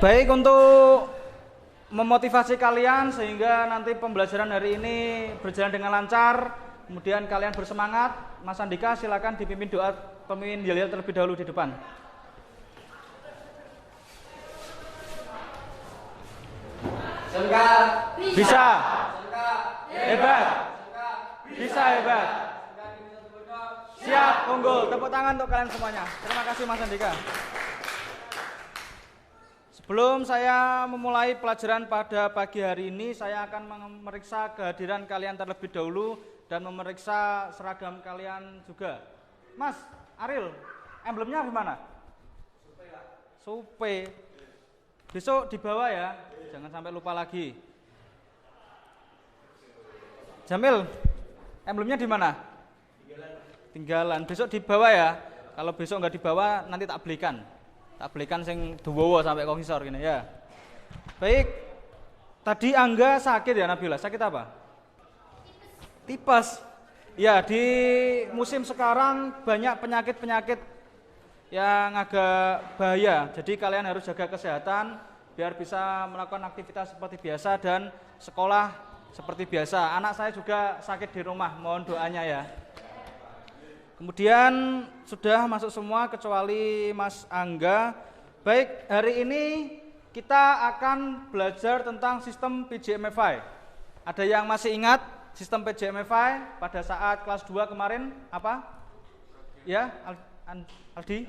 Baik, untuk memotivasi kalian sehingga nanti pembelajaran hari ini berjalan dengan lancar, kemudian kalian bersemangat, Mas Andika silakan dipimpin doa pemimpin Yalial terlebih dahulu di depan. Bisa. Hebat. Bisa hebat. Siap, unggul. Tepuk tangan untuk kalian semuanya. Terima kasih Mas Andika. Sebelum saya memulai pelajaran pada pagi hari ini, saya akan memeriksa kehadiran kalian terlebih dahulu dan memeriksa seragam kalian juga. Mas, Ariel, emblemnya gimana? Supe. Besok dibawa ya, jangan sampai lupa lagi. Jamil, emblemnya di mana? Tinggalan. Besok dibawa ya. Kalau besok nggak dibawa, nanti tak belikan. Tak belikan sing duwowo sampai kok ngisor gini ya. Baik. Tadi Angga sakit ya Nabila. Sakit apa? Tipes. Ya, di musim sekarang banyak penyakit-penyakit yang agak bahaya. Jadi kalian harus jaga kesehatan biar bisa melakukan aktivitas seperti biasa dan sekolah seperti biasa. Anak saya juga sakit di rumah. Mohon doanya ya. Kemudian sudah masuk semua kecuali Mas Angga. Baik, hari ini kita akan belajar tentang sistem PJMFI. Ada yang masih ingat sistem PJMFI pada saat kelas 2 kemarin apa? Ya, Aldi?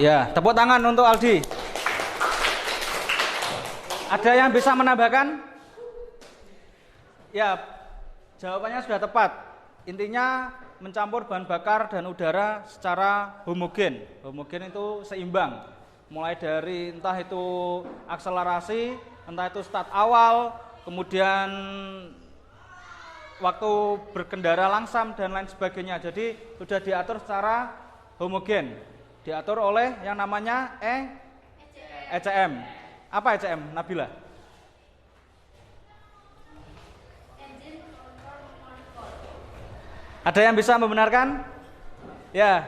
Ya, tepuk tangan untuk Aldi. Ada yang bisa menambahkan? Ya, jawabannya sudah tepat. Intinya mencampur bahan bakar dan udara secara homogen. Homogen itu seimbang. Mulai dari entah itu akselerasi, entah itu start awal, kemudian waktu berkendara langsam dan lain sebagainya. Jadi sudah diatur secara homogen. Diatur oleh yang namanya ECM. Apa ECM, Nabila? Ada yang bisa membenarkan? Ya.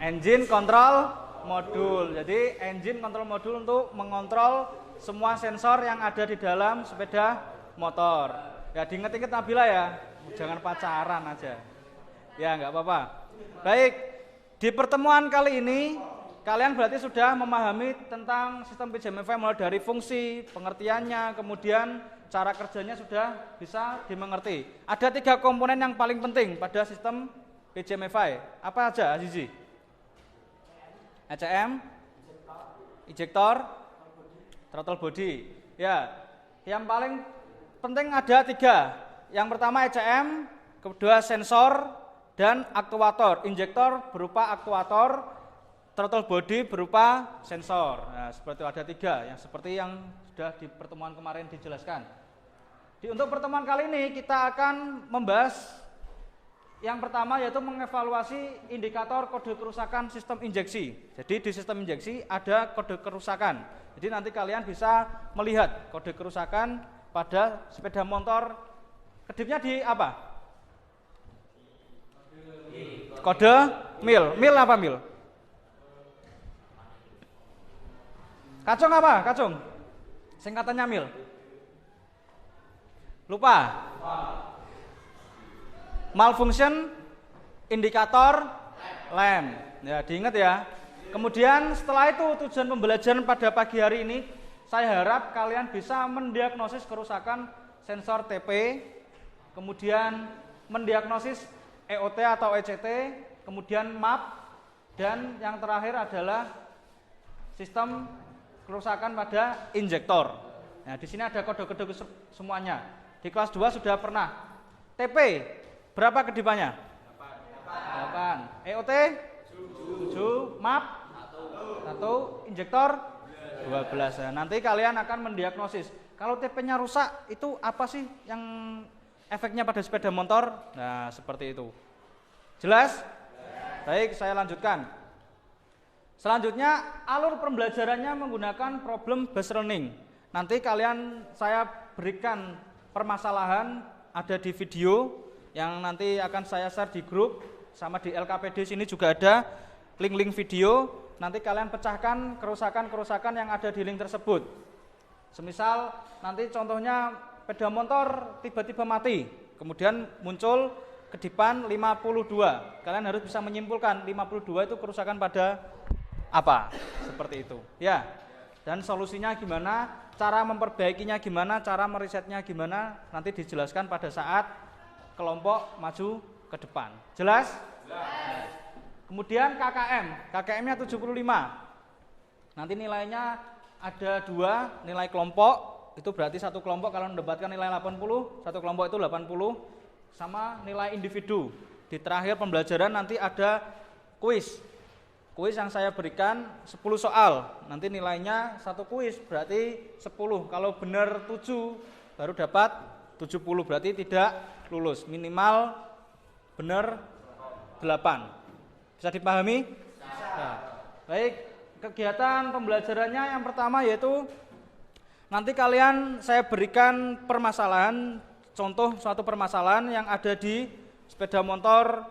Engine control modul. Jadi engine control modul untuk mengontrol semua sensor yang ada di dalam sepeda motor. Ya, diinget-inget Nabila ya. Jangan pacaran aja. Ya, nggak apa-apa. Baik. Di pertemuan kali ini, kalian berarti sudah memahami tentang sistem PJMFI mulai dari fungsi, pengertiannya, kemudian cara kerjanya sudah bisa dimengerti. Ada 3 komponen yang paling penting pada sistem PJMFI. Apa aja, Azizi? ECM, injektor, throttle body. Ya, yang paling penting ada 3. Yang pertama ECM, kedua sensor, dan aktuator. Injektor berupa aktuator, throttle body berupa sensor. Nah, seperti itu ada 3 yang seperti yang sudah di pertemuan kemarin dijelaskan. Untuk pertemuan kali ini kita akan membahas yang pertama yaitu mengevaluasi indikator kode kerusakan sistem injeksi. Jadi di sistem injeksi ada kode kerusakan. Jadi nanti kalian bisa melihat kode kerusakan pada sepeda motor. Kedipnya di apa? Kode mil. Mil apa mil? Kacung apa? Kacung. Singkatannya mil. Lupa. Malfunction indikator lamp. Ya, diingat ya. Kemudian setelah itu tujuan pembelajaran pada pagi hari ini, saya harap kalian bisa mendiagnosis kerusakan sensor TP, kemudian mendiagnosis EOT atau ECT, kemudian MAP, dan yang terakhir adalah sistem kerusakan pada injektor. Nah, di sini ada kode-kode semuanya. Di kelas 2 sudah pernah. TP, berapa kedipannya? 8. EOT? 7. MAP? 1. Injektor? 12. Nah, nanti kalian akan mendiagnosis. Kalau TP-nya rusak, itu apa sih yang efeknya pada sepeda motor? Nah, seperti itu. Jelas? Baik, saya lanjutkan. Selanjutnya, alur pembelajarannya menggunakan problem based learning. Nanti saya berikan permasalahan ada di video yang nanti akan saya share di grup, sama di LKPD sini juga ada link-link video. Nanti kalian pecahkan kerusakan-kerusakan yang ada di link tersebut. Semisal nanti contohnya sepeda motor tiba-tiba mati, kemudian muncul kedipan 52. Kalian harus bisa menyimpulkan 52 itu kerusakan pada apa? Seperti itu. Ya. Dan solusinya gimana? Cara memperbaikinya gimana? Cara merisetnya gimana? Nanti dijelaskan pada saat kelompok maju ke depan. Jelas? Jelas. Kemudian KKM-nya 75. Nanti nilainya ada 2, nilai kelompok, itu berarti satu kelompok kalau mendapatkan nilai 80, satu kelompok itu 80, sama nilai individu. Di terakhir pembelajaran nanti ada kuis. Kuis yang saya berikan 10 soal, nanti nilainya satu kuis berarti 10, kalau benar 7 baru dapat 70, berarti tidak lulus, minimal benar 8. Bisa dipahami? Nah, baik, kegiatan pembelajarannya yang pertama yaitu nanti saya berikan permasalahan, contoh suatu permasalahan yang ada di sepeda motor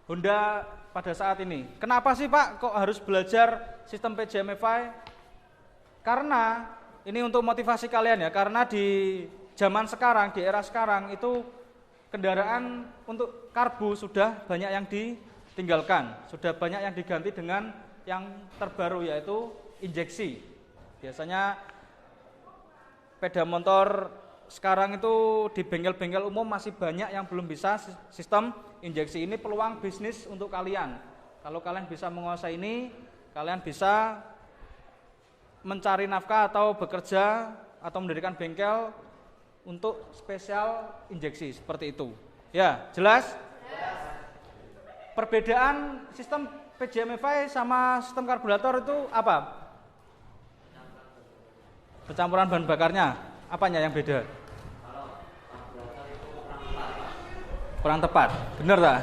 Honda pada saat ini. Kenapa sih Pak kok harus belajar sistem PJMFI? Karena ini untuk motivasi kalian ya, karena di zaman sekarang, di era sekarang itu kendaraan untuk karbu sudah banyak yang ditinggalkan, sudah banyak yang diganti dengan yang terbaru yaitu injeksi. Biasanya sepeda motor sekarang itu di bengkel-bengkel umum masih banyak yang belum bisa sistem injeksi. Ini peluang bisnis untuk kalian. Kalau kalian bisa menguasai ini, kalian bisa mencari nafkah atau bekerja atau mendirikan bengkel untuk spesial injeksi seperti itu. Ya, jelas? Perbedaan sistem PJMFI sama sistem karburator itu apa? Pencampuran bahan bakarnya, apanya yang beda? Kurang tepat, bener tak?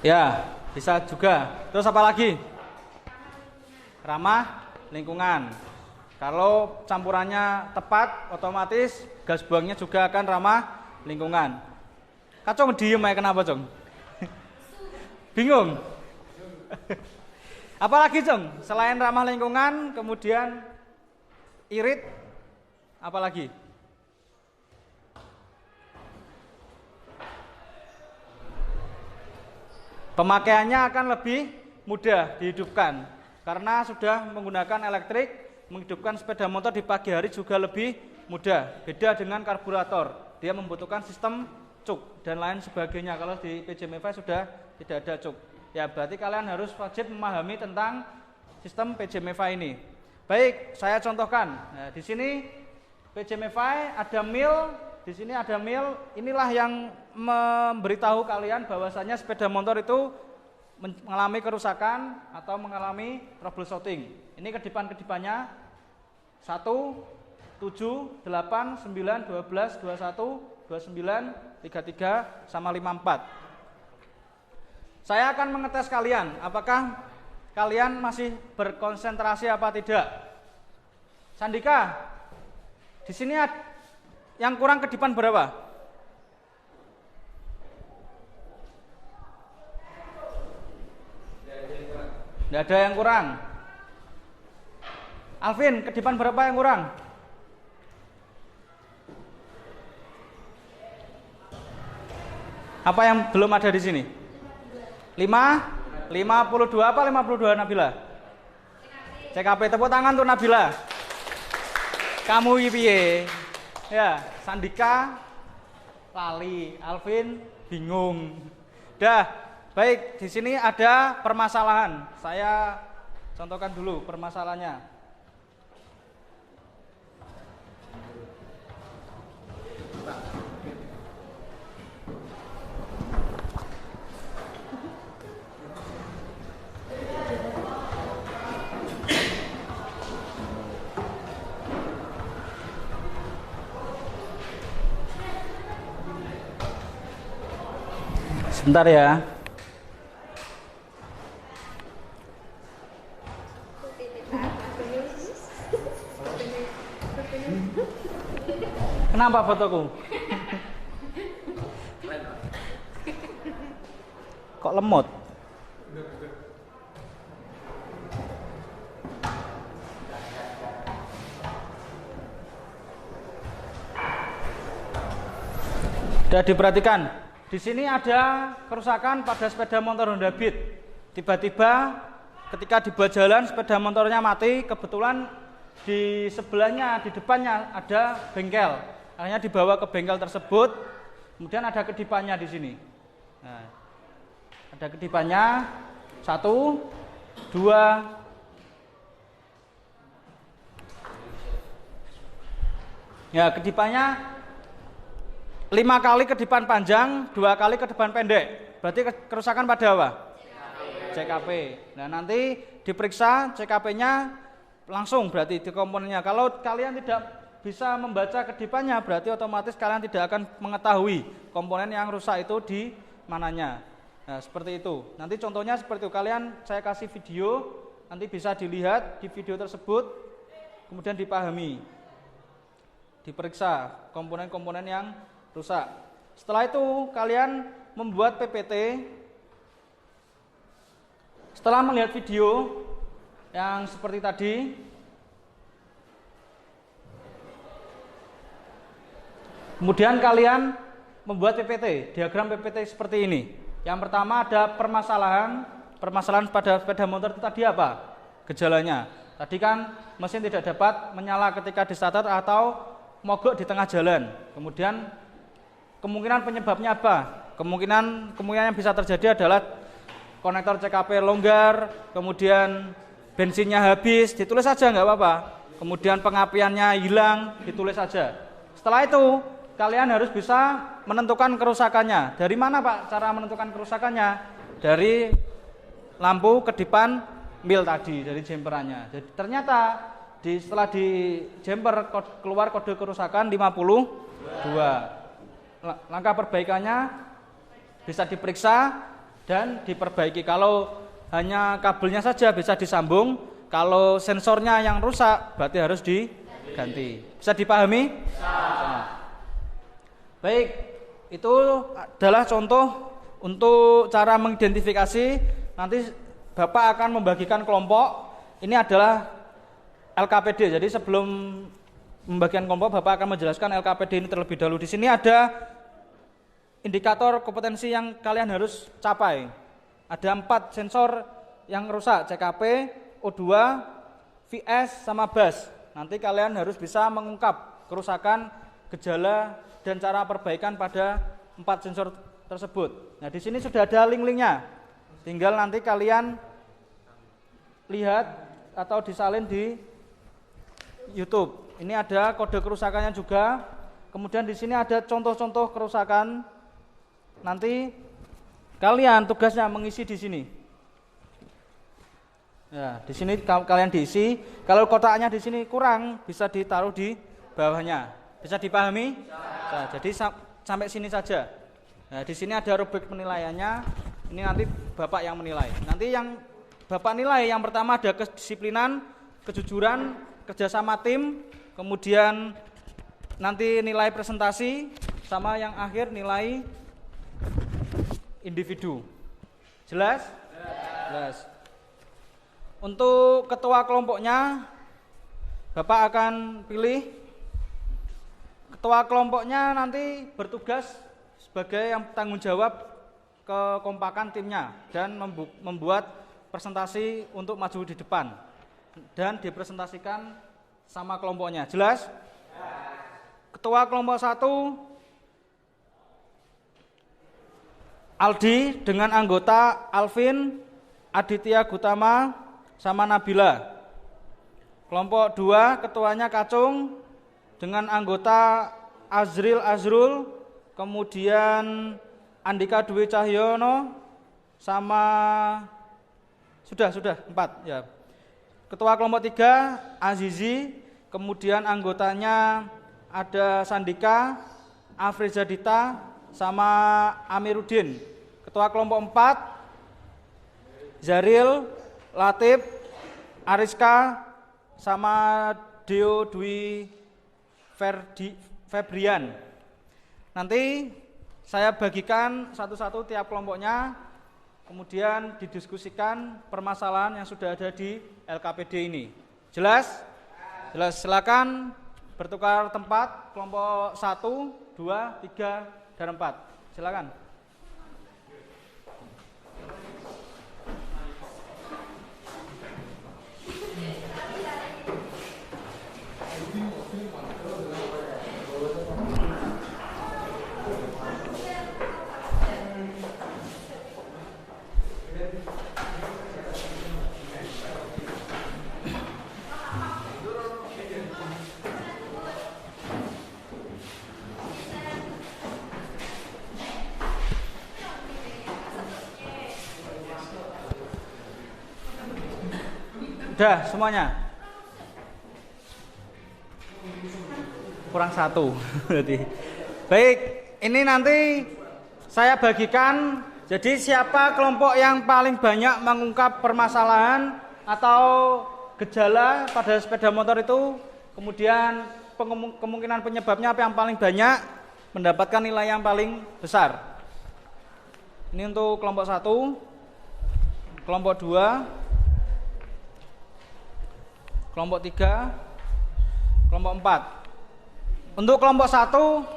Ya, bisa juga. Terus apa lagi? Ramah lingkungan. Kalau campurannya tepat, otomatis gas buangnya juga akan ramah lingkungan. Kacau diem ya, kenapa Cong? Bingung? Apalagi Cong? Selain ramah lingkungan, kemudian irit, apalagi? Pemakaiannya akan lebih mudah dihidupkan karena sudah menggunakan elektrik. Menghidupkan sepeda motor di pagi hari juga lebih mudah. Beda dengan karburator, dia membutuhkan sistem cuk dan lain sebagainya. Kalau di PJMFI sudah tidak ada cuk. Ya berarti kalian harus wajib memahami tentang sistem PJMFI ini. Baik, saya contohkan. Nah, di sini PJMFI ada mil, di sini ada mil. Inilah yang memberitahu kalian bahwasanya sepeda motor itu mengalami kerusakan atau mengalami troubleshooting. Ini kedipan-kedipannya 1, 7, 8, 9, 12, 21, 29, 33, sama 54. Saya akan mengetes kalian, apakah kalian masih berkonsentrasi apa tidak. Sandika, di sini yang kurang kedipan berapa? Tidak ada yang kurang. Alvin, kedipan berapa yang kurang? Apa yang belum ada di sini? 5? 52 apa 52 Nabila? CKP, tepuk tangan untuk Nabila. Kamu piye? Ya, Sandika lali, Alvin bingung. Dah. Baik, di sini ada permasalahan. Saya contohkan dulu permasalahannya. Sebentar ya. Kenapa fotoku? Kok lemot? Sudah diperhatikan. Di sini ada kerusakan pada sepeda motor Honda Beat. Tiba-tiba ketika dibuat jalan sepeda motornya mati, kebetulan di sebelahnya, di depannya ada bengkel. Akhirnya dibawa ke bengkel tersebut. Kemudian ada kedipannya di sini. Nah, ada kedipannya 1, 2. Ya, kedipannya 5 kali kedipan panjang, 2 kali kedipan pendek. Berarti kerusakan pada apa? CKP. Nah, nanti diperiksa CKP-nya langsung berarti di komponennya. Kalau kalian tidak bisa membaca kedipannya, berarti otomatis kalian tidak akan mengetahui komponen yang rusak itu di mananya. Nah, seperti itu. Nanti contohnya seperti itu. Saya kasih video, nanti bisa dilihat di video tersebut, kemudian dipahami. Diperiksa komponen-komponen yang rusak. Setelah itu kalian membuat PPT. Setelah melihat video yang seperti tadi, kemudian kalian membuat PPT, diagram PPT seperti ini. Yang pertama ada permasalahan pada sepeda motor itu tadi apa? Gejalanya. Tadi kan mesin tidak dapat menyala ketika di starter atau mogok di tengah jalan. Kemudian kemungkinan penyebabnya apa? Kemungkinan yang bisa terjadi adalah konektor CKP longgar, kemudian bensinnya habis, ditulis saja nggak apa-apa. Kemudian pengapiannya hilang, ditulis saja. Setelah itu, kalian harus bisa menentukan kerusakannya. Dari mana Pak cara menentukan kerusakannya? Dari lampu kedipan mil tadi, dari jemperannya. Jadi ternyata setelah di jemper keluar kode kerusakan 52. Langkah perbaikannya bisa diperiksa dan diperbaiki. Kalau hanya kabelnya saja bisa disambung, kalau sensornya yang rusak berarti harus diganti. Bisa dipahami? Bisa. Baik, itu adalah contoh untuk cara mengidentifikasi. Nanti Bapak akan membagikan kelompok. Ini adalah LKPD. Jadi sebelum membagikan kelompok, Bapak akan menjelaskan LKPD ini terlebih dahulu. Di sini ada indikator kompetensi yang kalian harus capai. Ada 4 sensor yang rusak, CKP, O2, VS, sama BAS. Nanti kalian harus bisa mengungkap kerusakan, gejala, dan cara perbaikan pada 4 sensor tersebut. Nah, di sini sudah ada link-linknya. Tinggal nanti kalian lihat atau disalin di YouTube. Ini ada kode kerusakannya juga. Kemudian di sini ada contoh-contoh kerusakan. Nanti kalian tugasnya mengisi di sini. Ya, di sini kalian diisi. Kalau kotaknya di sini kurang, bisa ditaruh di bawahnya. Bisa dipahami? Nah, jadi sampai sini saja. Nah, di sini ada rubrik penilaiannya. Ini nanti Bapak yang menilai. Nanti yang Bapak nilai yang pertama ada kedisiplinan, kejujuran, kerjasama tim, kemudian nanti nilai presentasi, sama yang akhir nilai individu. Jelas? Jelas. Untuk ketua kelompoknya, Bapak akan pilih. Ketua kelompoknya nanti bertugas sebagai yang tanggung jawab kekompakan timnya dan membuat presentasi untuk maju di depan dan dipresentasikan sama kelompoknya. Jelas? Ketua kelompok 1 Aldi dengan anggota Alvin, Aditya Gutama, sama Nabila. Kelompok 2 ketuanya Kacung dengan anggota Azrul, kemudian Andika Dwi Cahyono, sama sudah 4 ya. Ketua kelompok 3 Azizi, kemudian anggotanya ada Sandika, Afrizadita, sama Amiruddin. Ketua kelompok 4 Zaril, Latif, Ariska, sama Deo Dwi Febrian. Nanti saya bagikan satu-satu tiap kelompoknya, kemudian didiskusikan permasalahan yang sudah ada di LKPD ini. Jelas? Jelas, silakan bertukar tempat, kelompok 1, 2, 3, dan 4. Silakan. Udah semuanya? Kurang 1 berarti. Baik, ini nanti saya bagikan. Jadi siapa kelompok yang paling banyak mengungkap permasalahan atau gejala pada sepeda motor itu, kemudian kemungkinan penyebabnya apa yang paling banyak, mendapatkan nilai yang paling besar. Ini untuk kelompok 1, kelompok 2, kelompok 3, kelompok 4. Untuk kelompok 1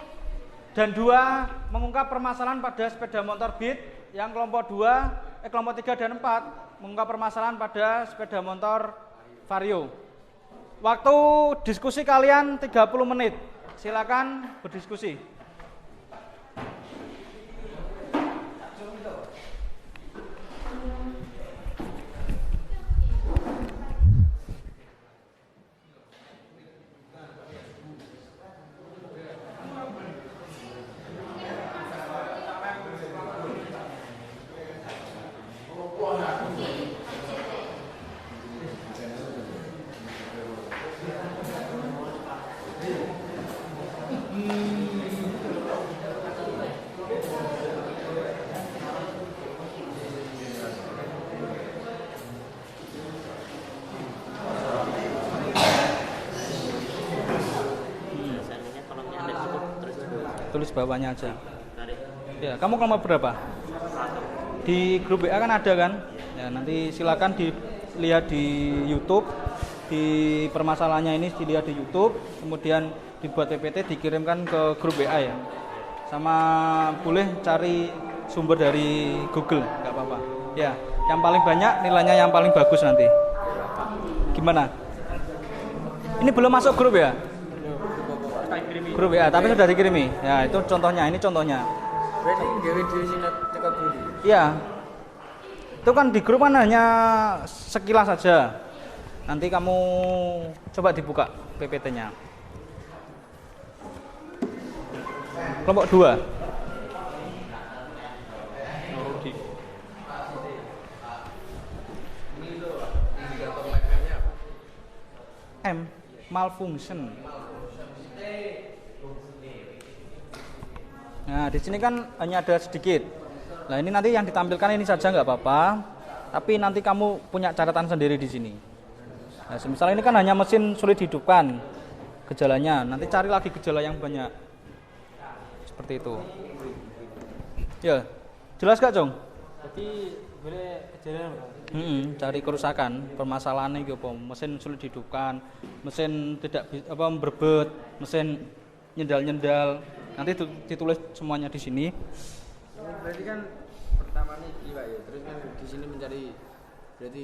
dan 2 mengungkap permasalahan pada sepeda motor Beat, yang kelompok 3 dan 4 mengungkap permasalahan pada sepeda motor Vario. Waktu diskusi kalian 30 menit. Silakan berdiskusi. Tulis bawahnya aja. Ya, kamu kelompok berapa? Di grup WA kan ada kan? Ya, nanti silakan dilihat di YouTube. Di permasalahannya ini dilihat di YouTube, kemudian dibuat PPT, dikirimkan ke grup WA ya. Sama boleh cari sumber dari Google, nggak apa-apa. Ya, yang paling banyak nilainya yang paling bagus nanti. Gimana? Ini belum masuk grup ya? Grup ya, tapi sudah dikirimi. Ya, itu contohnya, ini contohnya. Berarti gawe dhewe sing teka grup. Iya. Itu kan di grup kan hanya sekilas saja. Nanti kamu coba dibuka PPT-nya. Kelompok 2. M, malfunction. Nah, di sini kan hanya ada sedikit. Nah, ini nanti yang ditampilkan ini saja nggak apa-apa, tapi nanti kamu punya catatan sendiri di sini. Nah, misalnya ini kan hanya mesin sulit dihidupkan gejalanya. Nanti cari lagi gejala yang banyak. Seperti itu. Ya, jelas gak, Cong? Jadi boleh kejadian Cari kerusakan, permasalahannya gitu, mesin sulit dihidupkan, mesin tidak berbet, mesin nyendal-nyendal. Nanti ditulis semuanya di sini. Berarti kan pertama nih Pak ya, terus kan di sini mencari berarti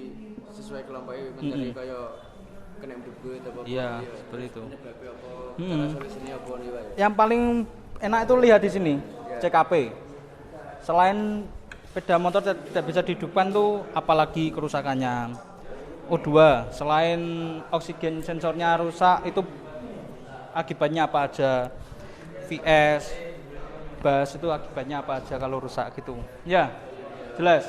sesuai kelompoknya mencari kayak kena berbet apa apa. Iya, seperti itu. Penyebabnya apa? Cara solusinya apa nih Pak ya? Yang paling enak itu lihat di sini, CKP. Selain sepeda motor tidak bisa dihidupkan tuh apalagi kerusakannya. O2, selain oksigen sensornya rusak itu akibatnya apa aja. VS, bas itu akibatnya apa aja kalau rusak gitu. Ya, jelas.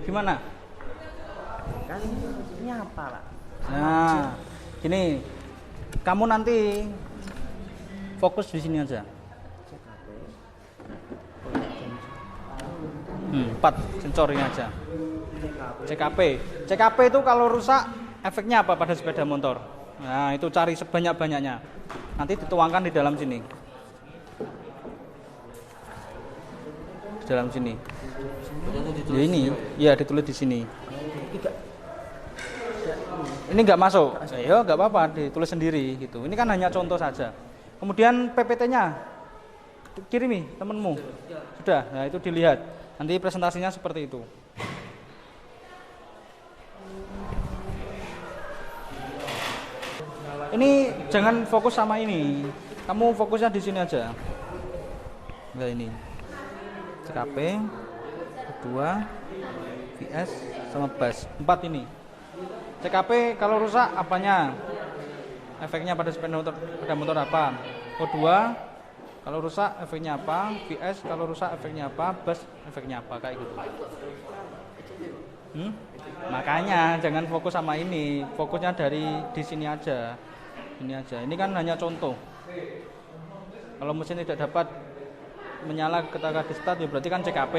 Gimana? Kan ini apa lah? Nah, gini. Kamu nanti fokus di sini aja. 4 sensor ini aja. CKP. CKP itu kalau rusak efeknya apa pada sepeda motor? Nah, itu cari sebanyak-banyaknya. Nanti dituangkan di dalam sini. Di dalam sini. Ya ini, ya ditulis di sini. Ini nggak masuk. Ya nggak apa-apa, ditulis sendiri gitu. Ini kan hanya contoh saja. Kemudian PPT-nya kirimi temenmu. Sudah, nah itu dilihat. Nanti presentasinya seperti itu. Ini jangan fokus sama ini. Kamu fokusnya di sini aja. Nah ini. CKP, kedua, VS, sama bus. 4 ini. CKP kalau rusak apanya? Efeknya pada sepeda motor apa? O2 kalau rusak efeknya apa? VS kalau rusak efeknya apa? Bus efeknya apa? Kayak gitu. Makanya jangan fokus sama ini. Fokusnya dari di sini aja. Ini aja. Ini kan hanya contoh. Kalau mesin tidak dapat menyala ketika di start ya berarti kan CKP.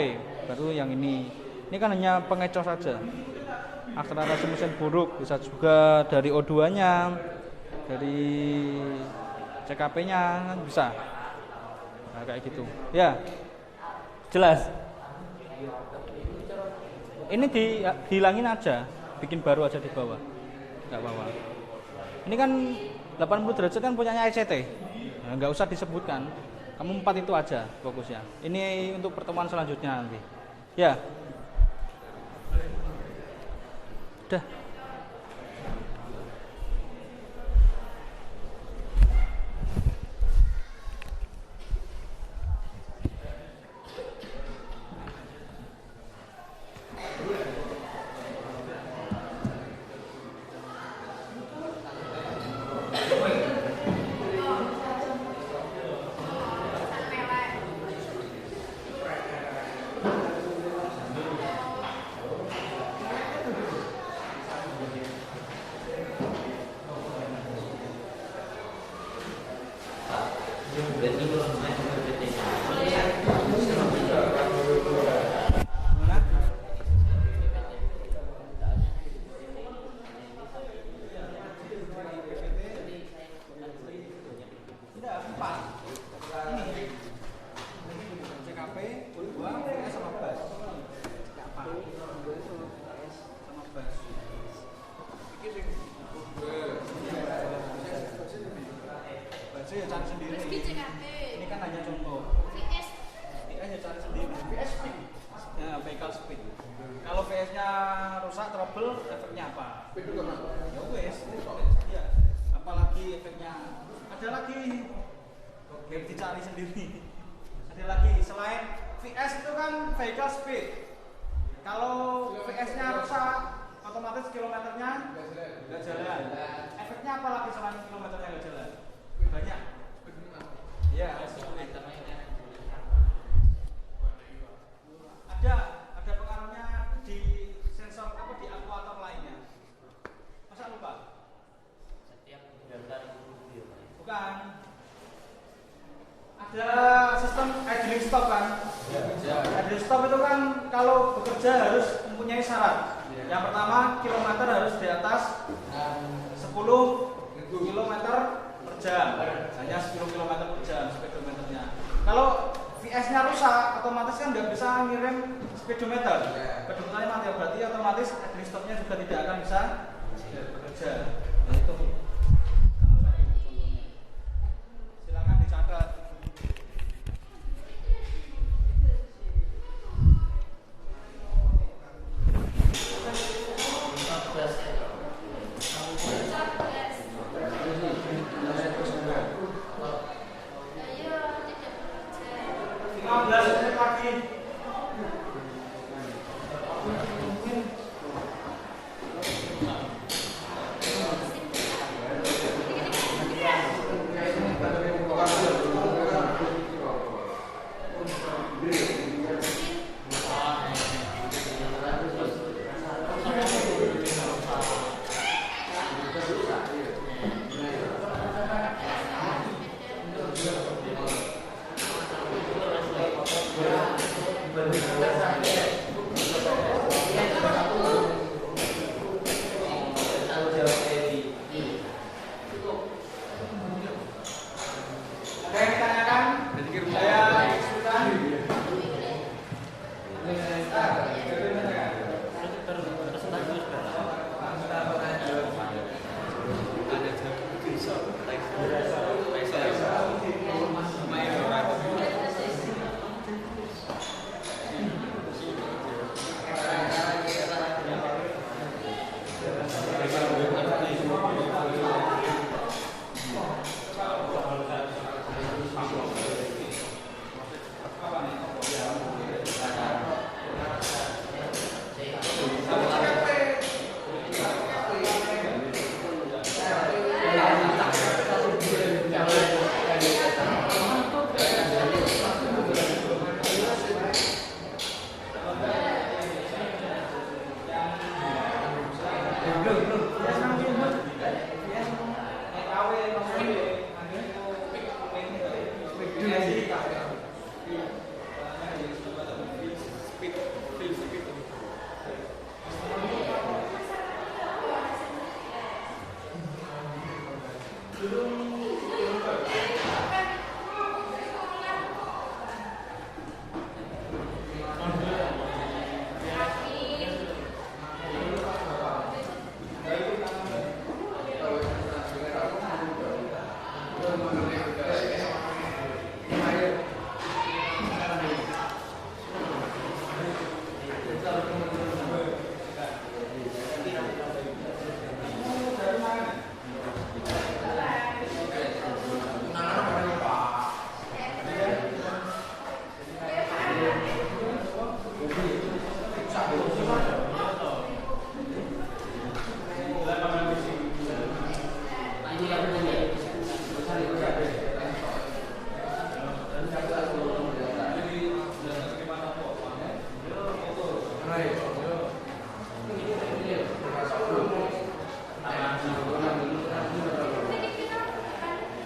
Baru yang ini. Ini kan hanya pengecoh saja. Akselerasi mesin buruk, bisa juga dari O2-nya, dari CKP-nya kan bisa. Nah, kayak gitu. Ya. Jelas. Ini dihilangin aja, bikin baru aja di bawah. Enggak apa-apa. Ini kan 80 derajat kan punyanya ICT. Nah, enggak usah disebutkan. Kamu 4 itu aja fokusnya. Ini untuk pertemuan selanjutnya nanti. Ya. Udah. Ada yang ditanyakan? Saya Sultan.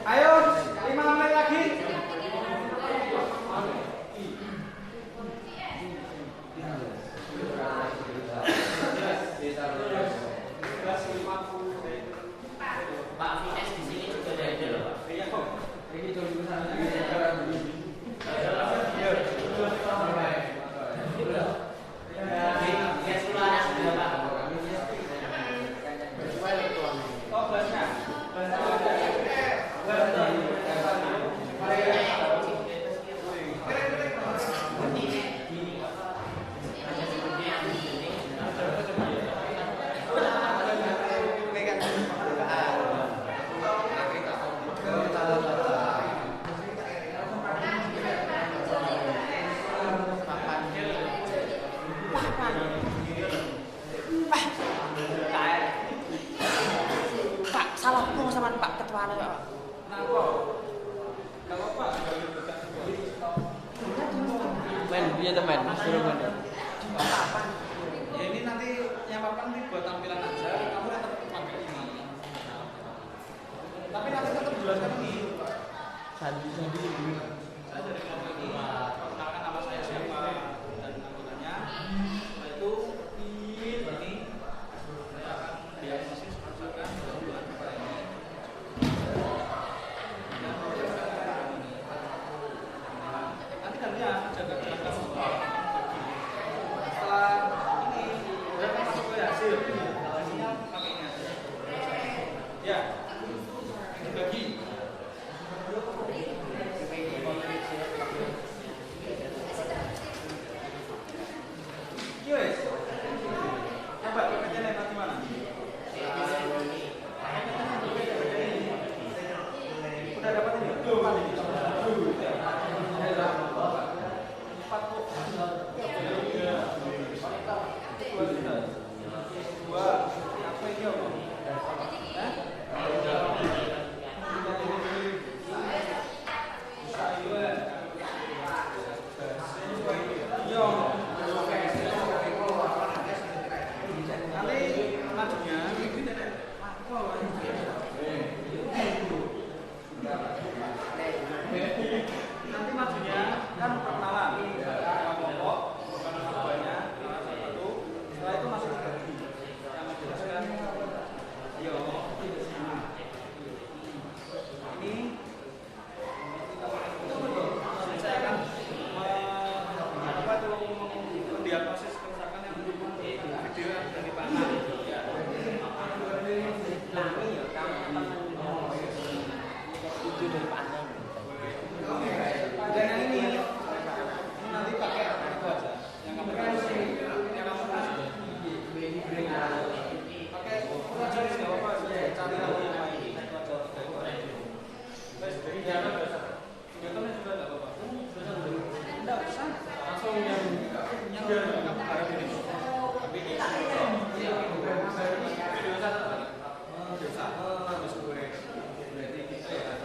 Ayo, 5 menit lagi. Pak VS di sini juga ada loh Pak. Iya kok. Ini dulu sana. VS luar sudah Pak. Oh, belasnya. Pak, salah ngomong sama Pak Ketua Pak. Men, dia teman, suruh men. Ya ini nanti yang papan nih buat tampilan aja, kamu tetap pakai ini. Tapi nanti tetap jelaskan ini. Sandi. Saya dari kelompok ini, perkenalkan nama saya siapa dan anggotanya. Setelah itu ini saya akan diagnosis berdasarkan kebutuhan kepada ini. Nanti gantian jaga jelaskan semua. Setelah ini saya akan masuk ke hasil. Hasilnya pakai ini aja. Ya, dibagi. mendiagnosis kerusakan yang video yang sudah dipasang. Itu dari pandang. Dan yang ini nanti pakai itu aja. Yang kamu kasih, yang kamu kasih. Pakai jenis nggak apa-apa. Cari lagi yang lain. Itu aja. Ini ada biasa. Videonya juga nggak apa-apa. Nggak bisa. Langsung yang kamu harap ini. Tapi ini video satu. Bisa. Habis goreng. Berarti kita ya.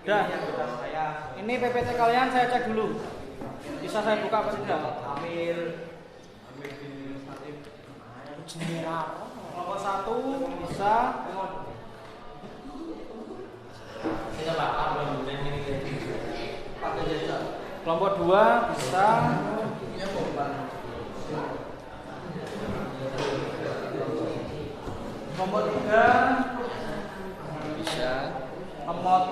Udah. Ini PPT kalian saya cek dulu. Bisa saya buka apa tidak? Amil. Kelompok 1 bisa. Kelompok 2 bisa. Kelompok 3 Bisa. emot.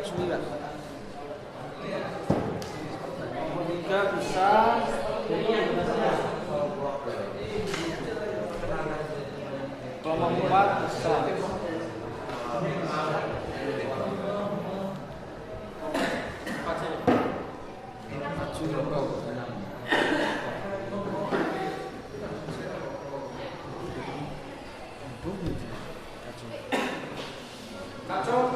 Sembilan. Kelompok 3 bisa. Kelompok 4 bisa. Kacau.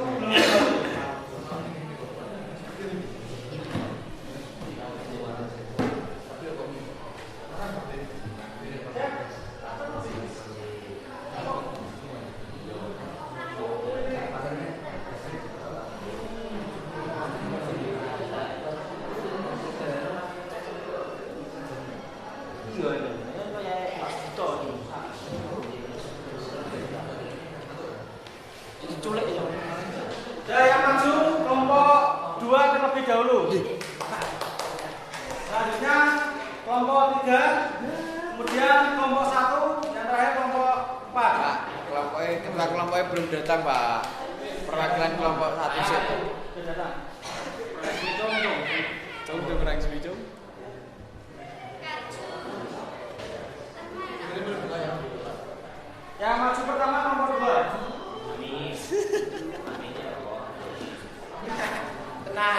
Diculik ya. Ya, yang maju kelompok 2 terlebih dahulu. Selanjutnya kelompok 3, kemudian kelompok 1, yang terakhir kelompok 4. Pak, kelompoknya belum datang, Pak. Perwakilan kelompok 1 sih. Sudah datang. Cung udah kurang suwi, Cung. Yang maju pertama nomor 2. Tenang.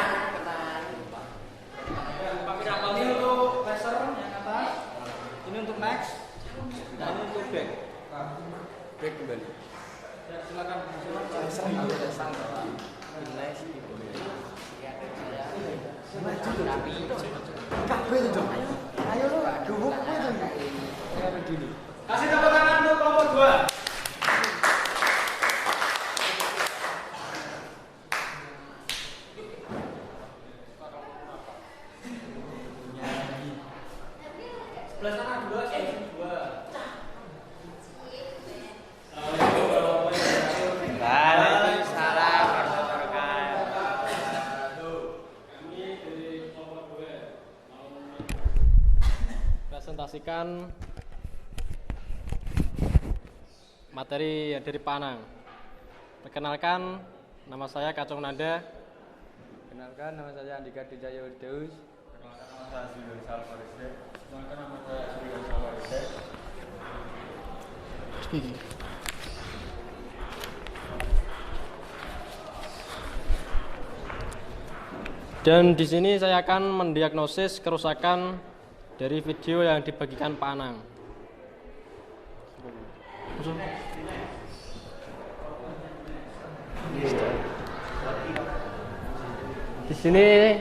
Ini untuk laser yang atas. Ini untuk next. Dan ini untuk back. Back kembali. Ya, silakan. Kasih tepuk tangan untuk kelompok 2. Sebelah sana 2, sini 2. Waalaikumsalam. Presentasikan materi dari Panang. Perkenalkan, nama saya Kacung Nanda. Kenalkan, nama saya Andika Dijaya Deus. Perkenalkan, nama saya Sri Rizal Farisde. Perkenalkan, nama saya Sri Rizal Farisde. Dan di sini saya akan mendiagnosis kerusakan dari video yang dibagikan Pak Anang. Di sini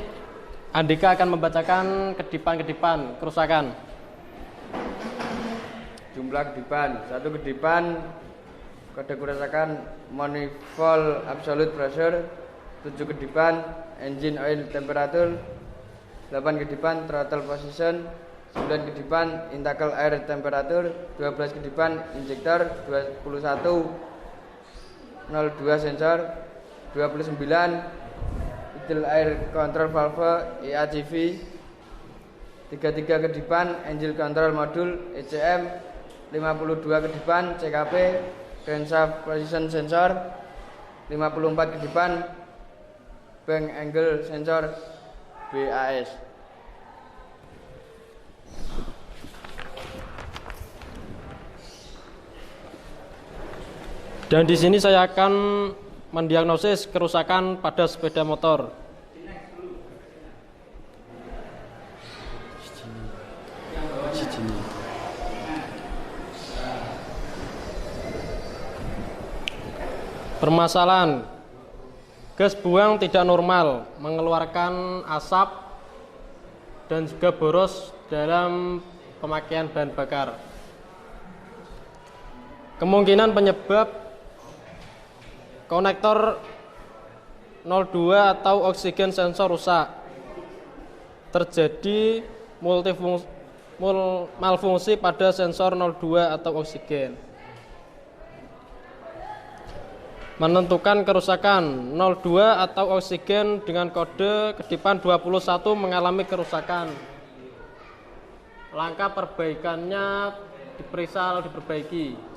Andika akan membacakan kedipan-kedipan kerusakan. Jumlah kedipan, 1 kedipan kode kerusakan manifold absolute pressure, 7 kedipan engine oil temperature, 8 kedipan throttle position, 9 kedipan intake air temperature, 12 kedipan injektor, 21 02 sensor, 29 idle air control valve EACV, 33 kedipan engine control module ECM, 52 kedipan CKP crankshaft position sensor, 54 kedipan bank angle sensor BAS. Dan di sini saya akan mendiagnosis kerusakan pada sepeda motor. Permasalahan, gas buang tidak normal, mengeluarkan asap dan juga boros dalam pemakaian bahan bakar. Kemungkinan penyebab konektor 02 atau oksigen sensor rusak. Terjadi malfungsi pada sensor 02 atau oksigen. Menentukan kerusakan 02 atau oksigen dengan kode kedipan 21 mengalami kerusakan. Langkah perbaikannya diperiksa lalu diperbaiki.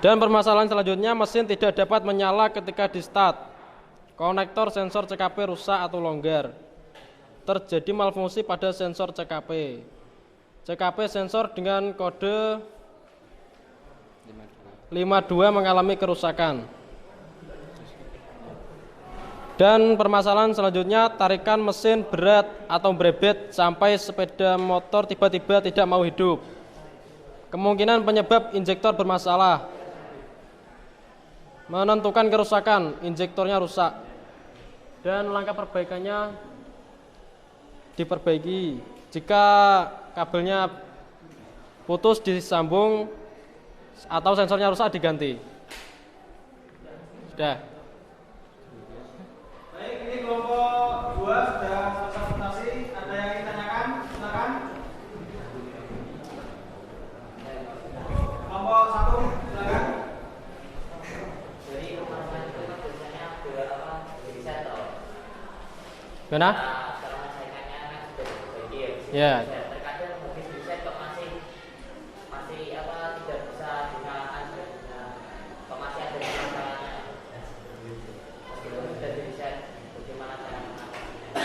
Dan permasalahan selanjutnya, mesin tidak dapat menyala ketika di start. Konektor sensor CKP rusak atau longgar. Terjadi malfungsi pada sensor CKP. CKP sensor dengan kode 52 mengalami kerusakan. Dan permasalahan selanjutnya, tarikan mesin berat atau berebet sampai sepeda motor tiba-tiba tidak mau hidup. Kemungkinan penyebab injektor bermasalah. Menentukan kerusakan, injektornya rusak. Dan langkah perbaikannya diperbaiki. Jika kabelnya putus disambung atau sensornya rusak diganti. Sudah. Baik, ini kelompok 2 sudah selesai presentasi. Ada yang ingin tanyakan? Silakan. Kelompok 1 silakan. Jadi kemarin itu kan biasanya jadi settle. Gimana? Karena saingannya kan sudah diperbaiki ya. Ya. Terkadang mungkin reset kok masih tidak bisa digunakan, kok masih ada masalahnya. Meskipun sudah di reset, bagaimana cara mengatasinya?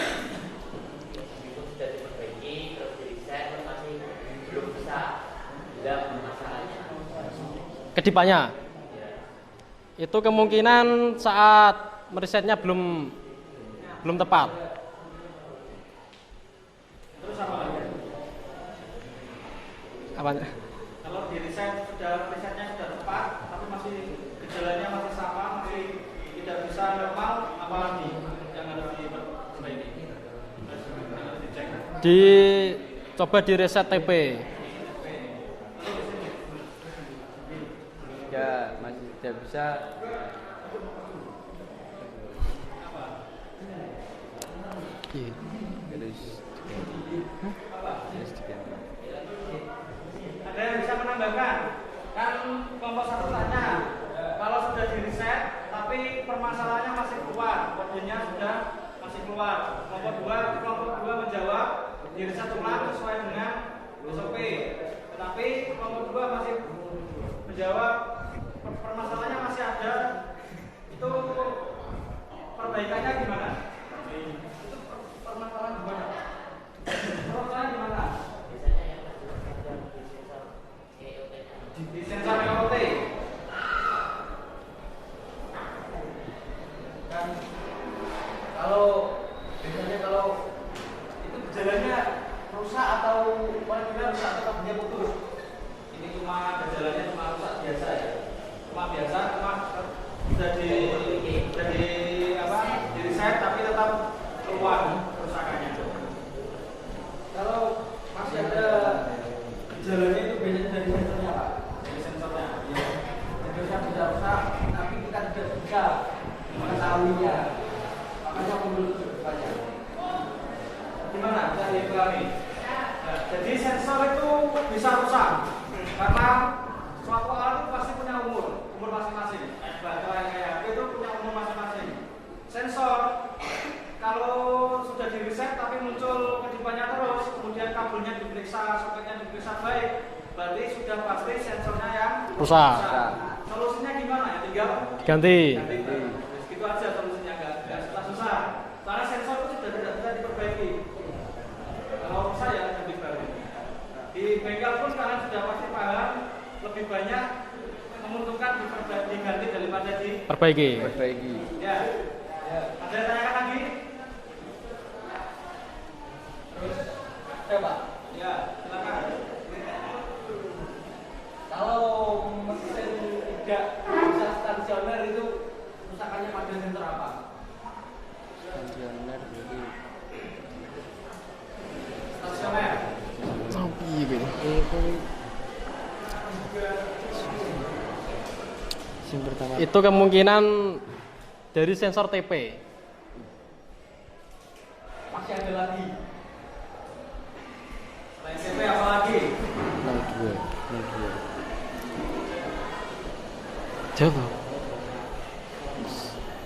Meskipun sudah diperbaiki terus di reset masih belum bisa hilang masalahnya. Kedipannya. Itu kemungkinan saat meresetnya belum tepat. Terus apa lagi? Apanya? Kalau di resetnya sudah tepat, tapi masih gejalanya masih sama, masih tidak bisa normal, apa lagi yang harus diperbaiki? Harus dicek. Coba di reset TP. Ya masih tidak bisa. Ada yang bisa menambahkan? Kan kelompok 1 tanya, kalau sudah di reset tapi permasalahannya masih keluar, kodenya sudah masih keluar. Kelompok 2 menjawab di reset ulang sesuai dengan SOP. Tetapi kelompok 2 masih menjawab permasalahannya masih ada. Itu perbaikannya gimana? Itu permasalahan gimana? Permasalahan gimana? Di sensor EOT kan biasanya kalau itu gejalanya rusak atau paling tidak rusak atau kabelnya putus, ini cuma gejalanya cuma rusak biasa ya, cuma sudah di reset tapi tetap keluar kerusakannya. Kalau masih ada gejalanya itu biasanya dari sensornya Pak. Sensornya bisa rusak, tapi kita tidak bisa mengetahuinya. Makanya perlu banyak. Gimana cara dipahami? Nah, jadi sensor itu bisa rusak karena suatu alat itu pasti punya umur masing-masing. Baterai kayak HP itu punya umur masing-masing. Sensor kalau sudah di reset tapi muncul kedipannya terus, kemudian kabelnya diperiksa, soketnya diperiksa baik, berarti sudah pasti sensornya yang Rusak. Solusinya gimana ya? Tinggal Ganti. Gitu aja solusinya, nggak susah. Karena sensor itu sudah tidak bisa diperbaiki. Kalau saya ganti baru. Di bengkel pun kalian sudah pasti paham, lebih banyak menguntungkan diganti daripada Perbaiki. Ya. Ada yang tanyakan lagi? Terus, Pak. Ya, silakan. Kalau mesin tidak bisa stasioner itu kerusakannya pada sensor apa? Stasioner berarti Stasioner. Sampai gitu. Yang pertama Itu kemungkinan dari sensor TP. Masih ada lagi. Selain TP apa lagi? 02. Coba.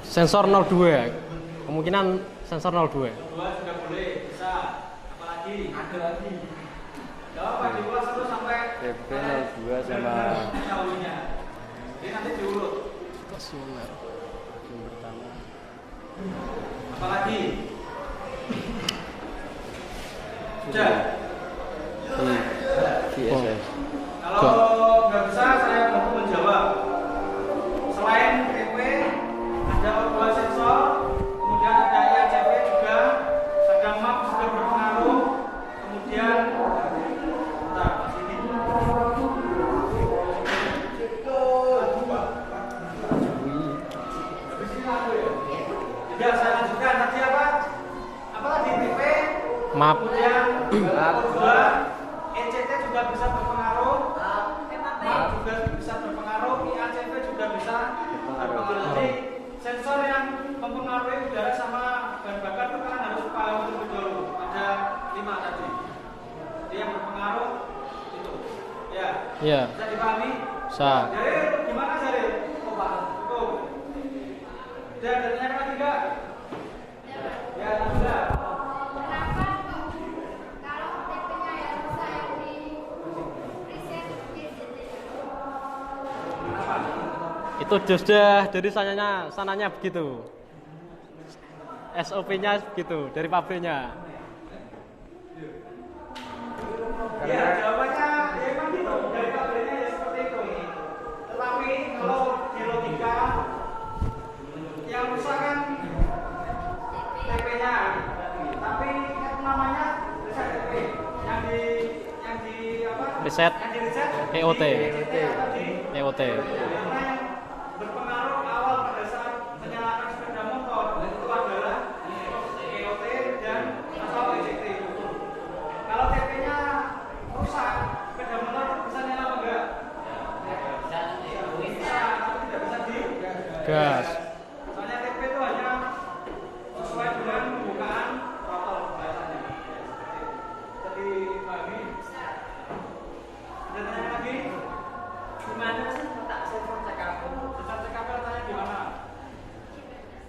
Sensor 02. Kemungkinan sensor 02. Dua sudah boleh, bisa. Apa lagi? Ada lagi. Jawab Pak, diulas terus sampai TP 02 sama tahunya. Jadi nanti diurut. Stasioner. yang pertama Apa lagi? Sudah. GSS. Kalau nggak bisa saya mampu menjawab. Selain TP ada O2 sensor, kemudian ada IACP juga, ada MAP juga berpengaruh, kemudian bentar, sini. Habis ini aku ya. Ya saya lanjutkan tadi apa? Apa tadi TP? Map. Kemudian O2, ECT juga bisa berpengaruh, MAP juga bisa berpengaruh, IACP juga bisa berpengaruh. Jadi sensor yang mempengaruhi udara sama bahan bakar itu kalian harus paham terlebih dahulu. Ada 5 tadi. Jadi yang berpengaruh itu. Ya. Iya. Bisa dipahami? Bisa. Jadi gimana Jari? Oh, paham. Cukup. Udah ada tanya lagi enggak? Ya, sudah. Itu sudah dari sananya begitu. SOP-nya begitu dari pabriknya. Ya, jawabannya ya memang gitu. Dari pabriknya ya seperti itu. Tetapi kalau di logika yang rusak kan TP-nya. Tapi kan namanya riset TP. Yang di apa? Riset. Yang di riset EOT. di EOT. Karena yang berpengaruh awal pada saat menyalakan sepeda motor itu adalah EOT dan atau ECT. Kalau TP-nya rusak, sepeda motor itu bisa nyala apa enggak? Bisa, tapi tidak bisa Gas. soalnya TP itu hanya sesuai dengan pembukaan throttle biasanya. Jadi pahami. Ada tanya lagi? Gimana sih letak sensor CKP? Sensor CKP letaknya di mana?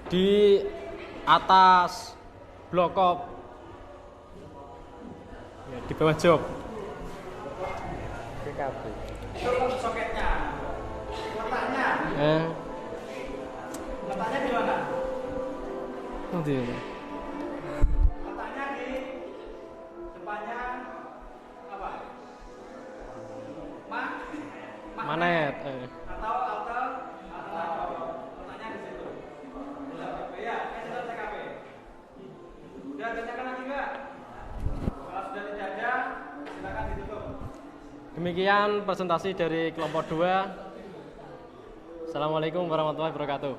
Di atas blokop. Ya, di bawah jok. PKB. Itu soketnya. Letaknya. Letaknya di mana? Nanti. Letaknya di depannya apa? Manet. Atau letaknya di situ. Ya, sensor CKP. Udah tanyakan lagi enggak? Kalau sudah tidak ada, silakan ditutup. Demikian presentasi dari kelompok 2. Assalamualaikum warahmatullahi wabarakatuh.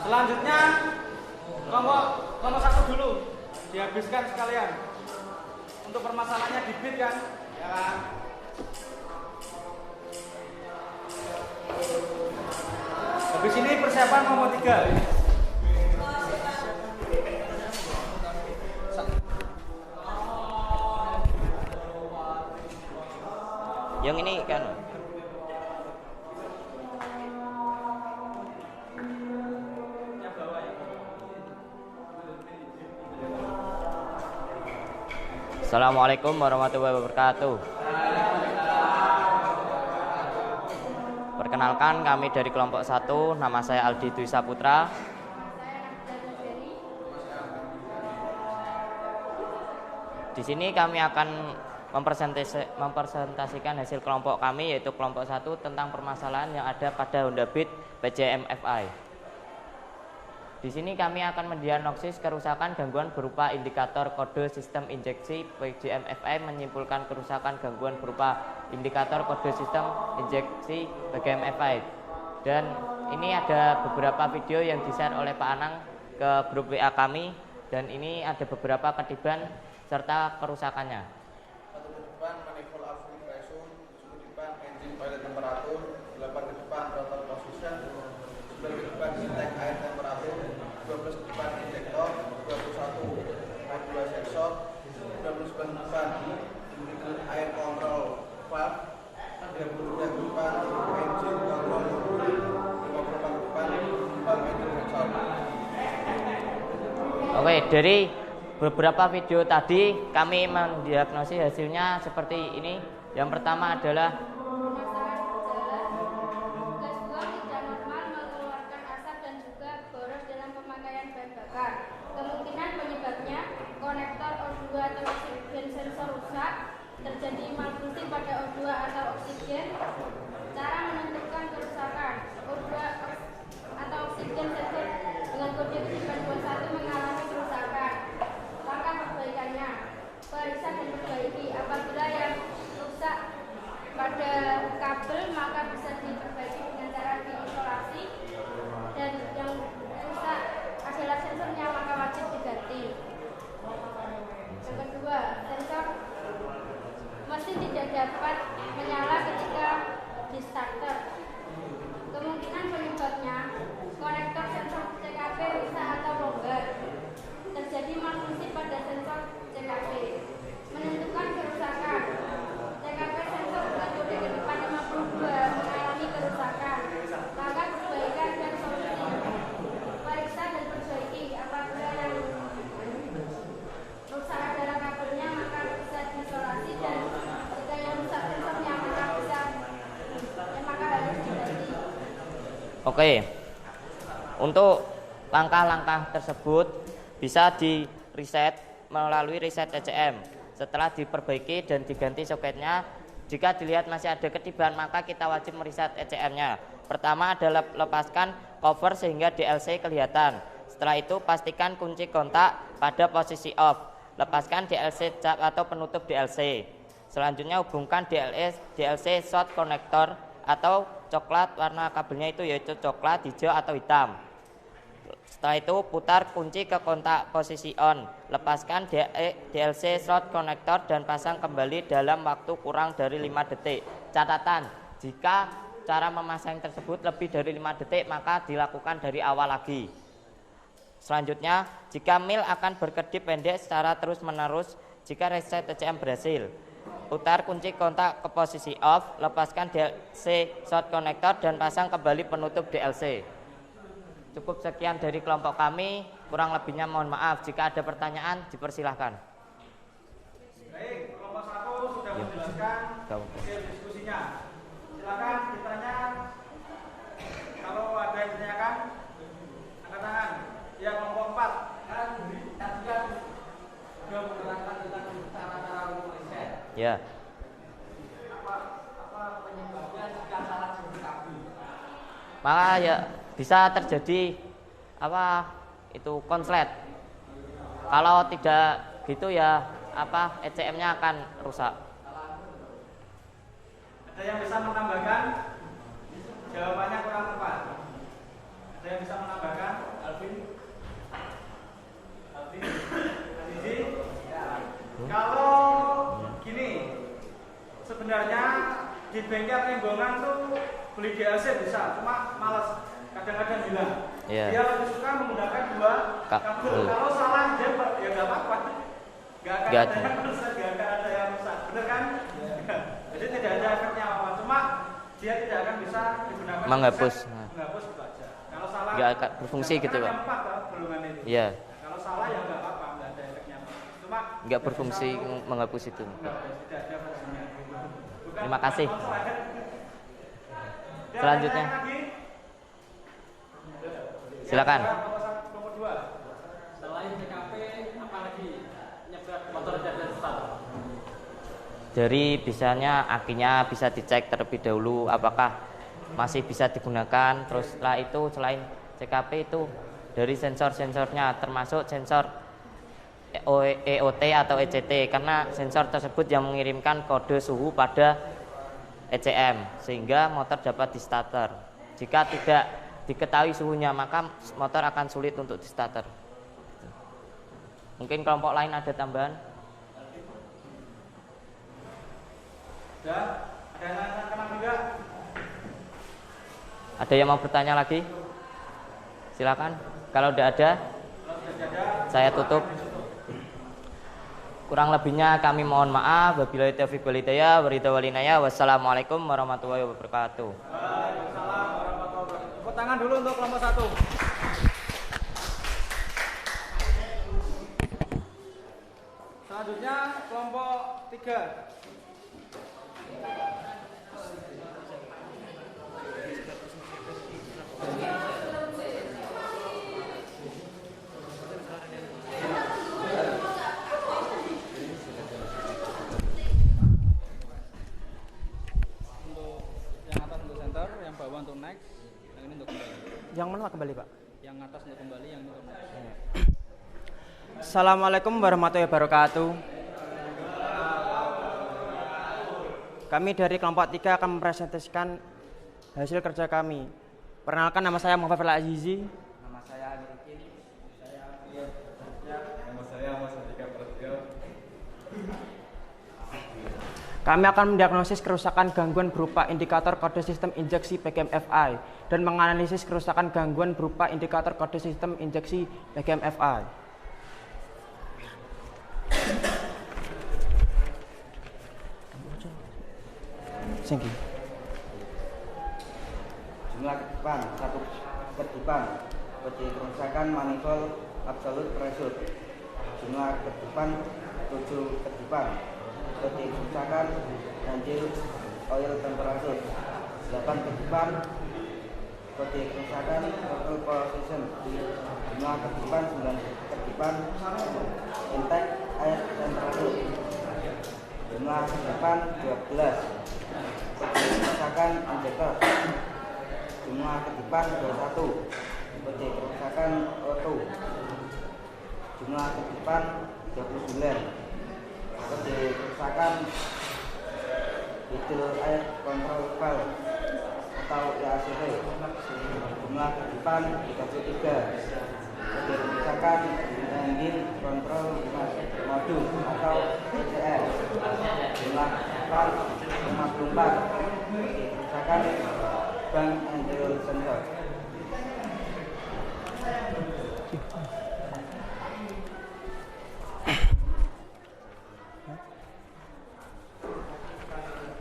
Selanjutnya kelompok 1 dulu dihabiskan sekalian. Untuk permasalahannya di bit kan? Ya kan? Habis ini persiapan kelompok 3. Yang ini kan Assalamualaikum warahmatullahi wabarakatuh. Perkenalkan, kami dari kelompok 1, nama saya Aldi Dwi Saputra. Di sini kami akan mempresentasikan hasil kelompok kami, yaitu kelompok 1 tentang permasalahan yang ada pada Honda Beat PJM FI. Di sini kami akan mendiagnosis kerusakan gangguan berupa indikator kode sistem injeksi. PGMFI menyimpulkan kerusakan gangguan berupa indikator kode sistem injeksi PGMFI. Dan ini ada beberapa video yang di-share oleh Pak Anang ke grup WA kami, dan ini ada beberapa ketiban serta kerusakannya. Satu ke depan manifold output pressure, 10 ke depan engine pilot temperatur, 8 ke depan rotor position, 9 ke depan tank air temperatur, 12 ke depan injektor, 21 modul sensor, 29 ke depan indicator air control valve, 33 ke depan engine control modul, 54 ke depan valve engine sensor. Oke, dari beberapa video tadi kami mendiagnosis hasilnya seperti ini. Yang pertama adalah gas buang tidak normal, mengeluarkan asap dan juga boros dalam pemakaian bahan bakar. Kemungkinan penyebabnya konektor O2 atau oksigen sensor rusak, terjadi malfungsi pada O2 atau oksigen. Cara menentukan kerusakan O2 atau oksigen sensor dengan kode ketiban 21 mengalami kerusakan. Langkah perbaikannya: periksa dan perbaiki. Apabila yang rusak pada kabel maka bisa diperbaiki dengan cara diisolasi, dan yang rusak adalah sensornya maka wajib diganti. Yang kedua, sensor mesin tidak dapat menyala ketika di starter. Kemungkinan penyebabnya konektor sensor CKP rusak atau longgar, terjadi malfungsi pada sensor CKP. Menentukan kerusakan: CKP sensor dengan kode kedepan 52 mengalami kerusakan. Maka perbaikan dan solusi: periksa dan perbaiki. Apabila yang rusak adalah kabelnya maka bisa diisolasi, dan jika yang rusak sensornya maka harus diganti. Oke, untuk langkah-langkah tersebut bisa di reset melalui reset ECM. Setelah diperbaiki dan diganti soketnya, jika dilihat masih ada ketiban maka kita wajib mereset ECM-nya. Pertama adalah lepaskan cover sehingga DLC kelihatan. Setelah itu pastikan kunci kontak pada posisi off. Lepaskan DLC cap atau penutup DLC. Selanjutnya hubungkan DLC short connector atau coklat, warna kabelnya itu yaitu coklat, hijau atau hitam. Setelah itu putar kunci ke kontak posisi on. Lepaskan DLC short connector dan pasang kembali dalam waktu kurang dari 5 detik. Catatan: jika cara memasang tersebut lebih dari 5 detik maka dilakukan dari awal lagi. Selanjutnya, jika mil akan berkedip pendek secara terus-menerus jika reset ECM berhasil. Putar kunci kontak ke posisi off, lepaskan DLC short connector dan pasang kembali penutup DLC. Cukup sekian dari kelompok kami, kurang lebihnya mohon maaf. Jika ada pertanyaan dipersilahkan. Baik, kelompok 1 sudah menjelaskan hasil diskusinya. Silakan ditanya. Kalau ada yang ditanyakan, angkat tangan. Ya, kelompok 4. Tadi kan sudah menerangkan tentang cara-cara riset. Ya. Apa penyebabnya jika salah sumber kabel? Maka ya bisa terjadi konslet. Kalau tidak gitu ya ECM-nya akan rusak. Ada yang bisa menambahkan? Jawabannya kurang tepat. Ada yang bisa menambahkan? Alvin? Azizi? Kalau gini, sebenarnya di bengkel Tembongan tuh beli DLC bisa, cuma malas, kadang-kadang hilang. Yeah. Dia lebih suka menggunakan 2 kabel. Kalau salah dia ya nggak apa-apa, nggak akan ada yang rusak, nggak akan ada yang rusak, bener kan? Jadi tidak ada efeknya apa, cuma dia tidak akan bisa digunakan menghapus itu aja. Kalau salah nggak akan berfungsi gitu Pak. Iya. Kalau salah ya nggak apa-apa, nggak ada efeknya. Cuma nggak berfungsi menghapus itu. tidak ada fungsinya. Terima kasih. Selanjutnya, silakan. Selain TKP, apalagi penyebab motor tidak start? Dari bisanya akinya bisa dicek terlebih dahulu apakah masih bisa digunakan. Terus setelah itu selain CKP itu dari sensor-sensornya, termasuk sensor EOT atau ECT, karena sensor tersebut yang mengirimkan kode suhu pada ECM sehingga motor dapat di starter. Jika tidak diketahui suhunya, maka motor akan sulit untuk di starter. Mungkin kelompok lain ada tambahan? Ada yang kenal juga? Ada yang mau bertanya lagi? Silakan. Kalau tidak ada, saya tutup. Kurang lebihnya kami mohon maaf. Wabillahi taufiq wal hidayah, wassalamualaikum warahmatullahi wabarakatuh. Waalaikumsalam warahmatullahi wabarakatuh. Tepuk tangan dulu untuk kelompok 1. Selanjutnya kelompok 3. Untuk next, yang ini untuk kembali. Yang mana kembali, Pak? Yang atas untuk kembali, yang ini untuk next. Assalamualaikum warahmatullahi wabarakatuh. Kami dari kelompok 3 akan mempresentasikan hasil kerja kami. Perkenalkan, nama saya Muhammad Fadil Azizi. Nama saya Amirkin. Nama saya Mas Andika Prasetyo. Kami akan mendiagnosis kerusakan gangguan berupa indikator kode sistem injeksi PGM-FI dan menganalisis kerusakan gangguan berupa indikator kode sistem injeksi PGM-FI. Jumlah kedipan 1 kedipan, kode kerusakan manifold absolute pressure. Jumlah kedipan 7 kedipan, kode kerusakan ganjil oil temperature. 8 kedipan, kode kerusakan total position. Jumlah kedipan 9 kedipan, intake air temperature. Jumlah kedipan 12, kode kerusakan injektor. Jumlah kedipan 21, kode kerusakan auto. Jumlah kedipan 29, kode kerusakan idle air control valve atau IACV. Jumlah kedipan 33, kode kerusakan engine control module atau ECM. Jumlah kedipan 54, kode kerusakan bank and sensor.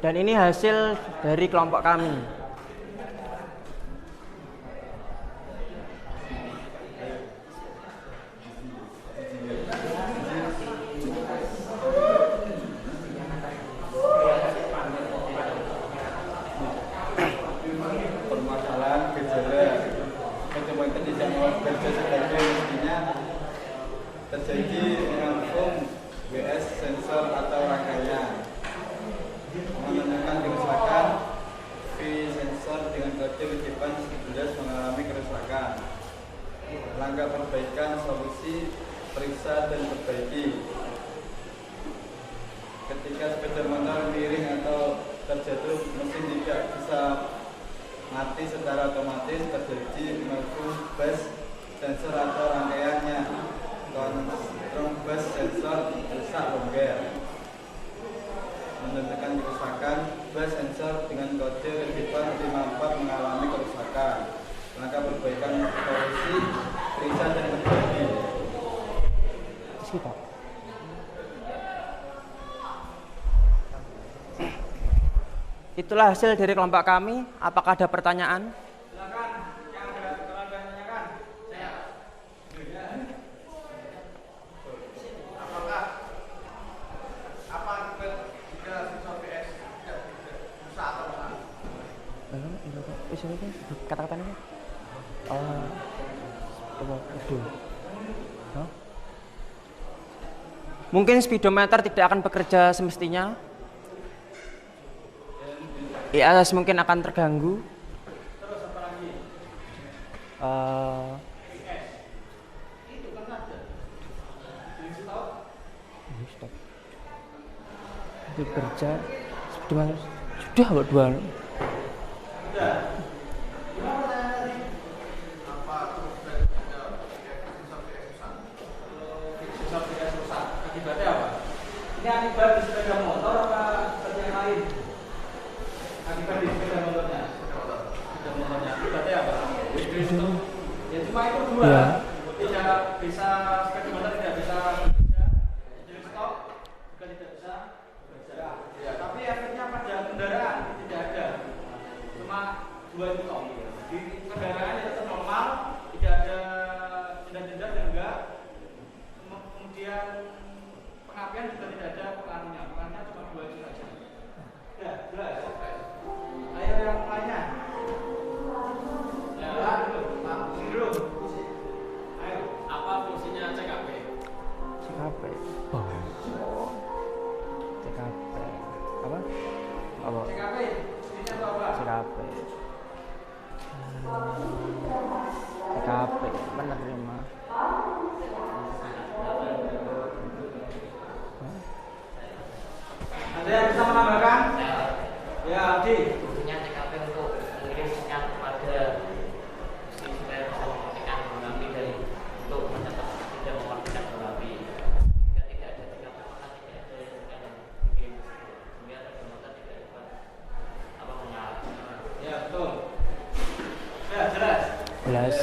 Dan ini hasil dari kelompok kami. Permasalahan gejala kecepatan di jam kerja sebagai mestinya terjadi langsung WS sensor atau rangkaian menunjukkan kerusakan V sensor dengan kode kedipan 11 mengalami kerusakan. Langkah perbaikan solusi periksa dan perbaiki. Ketika sepeda motor miring atau terjatuh, mesin tidak bisa mati secara otomatis, terjadi melengkung bus sensor atau rangkaiannya. Kontrol bus sensor rusak longgar. Menentukan kerusakan bus sensor dengan kode kedipan 54 mengalami kerusakan. Langkah perbaikan solusi periksa dan perbaiki. Itulah hasil dari kelompok kami. Apakah ada pertanyaan? Silakan, yang ada kalau ada yang tanyakan. Apakah apa akibat jika sensor PS tidak rusak atau rusak? Kata-katanya. Mungkin speedometer tidak akan bekerja semestinya. IAS mungkin akan terganggu. Bekerja sudah kok 2. Sudah. Gimana pertanyaan tadi? Apa terus dari ada sensor PS rusak? Sensor PS rusak. Akibatnya apa? Ini akibat di sepeda motor apa seperti yang lain? Akibat di sepeda motornya. Sepeda motornya. Akibatnya apa? Ya cuma itu 2. Ya. Tidak bisa sepeda motor tidak bisa bekerja. Jadi stop juga tidak bisa bekerja. Ya, tapi efeknya pada kendaraan tidak ada. Cuma 2 itu toh. Di kendaraan itu tetap normal, tidak ada jendak-jendak dan enggak. Kemudian pengapian juga tidak ada pengaruhnya. Pengaruhnya cuma 2 itu saja. Ya, jelas. Ayo yang lainnya. Ya, dulu. Ayo. Apa fungsinya CKP? CKP. CKP. Apa? CKP, ini apa? CKP. CKP menerima. Ada yang bisa menambahkan? Ya, Adi. Fungsinya TKP untuk mengirim sinyal kepada supaya bisa mematikan bola api dan untuk mencatat tidak mematikan bola api. Jika tidak ada TKP maka tidak ada yang akan dikirim sehingga sepeda motor tidak dapat menyala. Ya, betul. Ya, jelas. Jelas.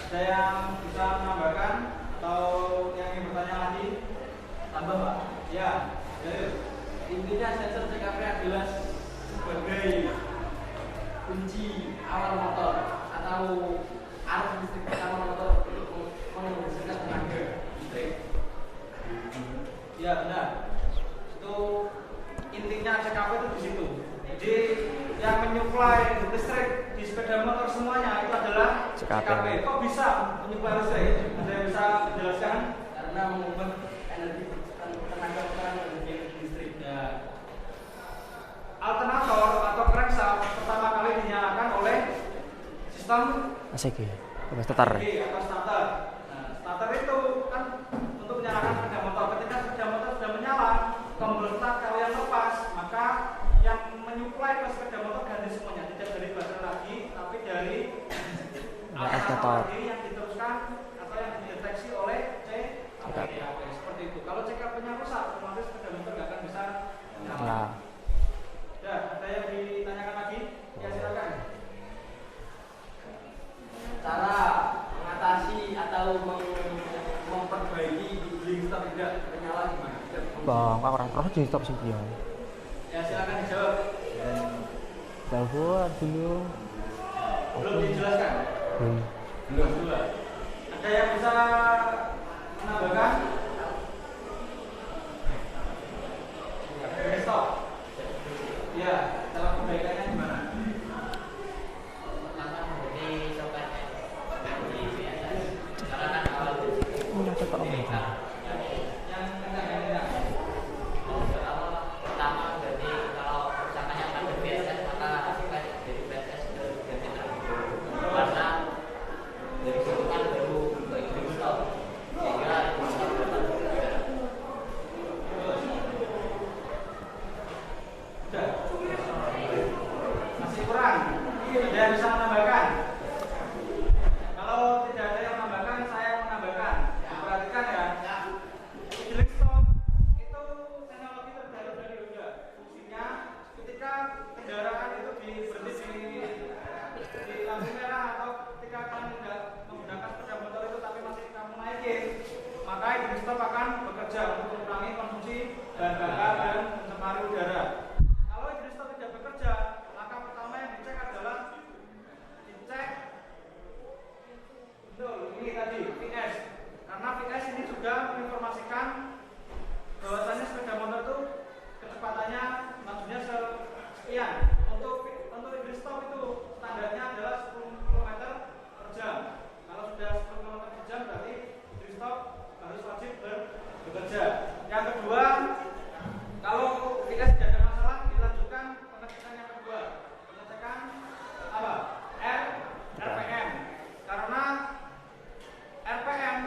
Ada yang bisa menambahkan atau yang ingin bertanya lagi? Tambah, Pak. Ya, jadi intinya sensor CKP adalah sebagai kunci awal motor atau arus listrik awal motor untuk menghasilkan tenaga listrik. Ya, benar. Itu intinya CKP itu di situ. Jadi yang menyuplai listrik di sepeda motor semuanya itu adalah CKP. Kok bisa menyuplai listrik? Ada yang bisa menjelaskan? Karena mengubah energi tenaga energi listrik. Ya. Alternator atau crankshaft pertama kali dinyalakan oleh sistem ACG. Apa starter? atau starter. Nah, starter itu kan untuk menyalakan sepeda motor. Ketika sepeda motor sudah menyala, tombol start kalau yang lepas, maka yang menyuplai ke sepeda motor ganti semuanya, tidak dari baterai lagi, tapi dari alternator yang diteruskan atau yang dideteksi oleh CKP. Seperti itu. Kalau CKP-nya rusak, otomatis sepeda motor nggak akan bisa menyala. Ya, ada yang ditanyakan lagi? Ya, silakan. Cara mengatasi atau memperbaiki bling stop tidak menyala gimana? Bang, aku orang terus jadi stop sih dia. Ya, silakan dijawab. Telepon dulu. Belum dijelaskan? Belum. Ada yang bisa menambahkan? Stop. Ya, cara perbaikannya gimana? Pertama menjadi coklatnya di BSS karena kan awal dari Mana cepat om? Yang kencang. untuk awal pertama berarti kalau kerusakannya pada BSS maka aspek dari BSS ganti terlebih dahulu karena dari situ kan baru ke green stop sehingga bisa dapat bekerja. Sudah. Masih kurang. Ada yang bisa menambahkan? Kalau tidak ada yang menambahkan, saya menambahkan. Perhatikan ya. Idling stop itu teknologi terbaru dari Honda. Fungsinya ketika kendaraan itu berhenti di lampu merah atau ketika kamu menggunakan sepeda motor itu tapi masih kamu naikin, maka idling stop akan bekerja untuk mengurangi konsumsi bahan bakar dan pencemari udara. Kalau idling stop tidak bekerja, maka pertama yang dicek adalah betul, ini tadi VS. Karena VS ini juga menginformasikan bahwasanya sepeda motor itu kecepatannya maksudnya sekian. Untuk idling stop itu standarnya adalah 10 km per jam. Kalau sudah 10 km per jam berarti idling stop harus wajib bekerja. Yang kedua, kalau VS tidak ada masalah, dilanjutkan pengecekan yang kedua. Pengecekan apa? RPM. Karena RPM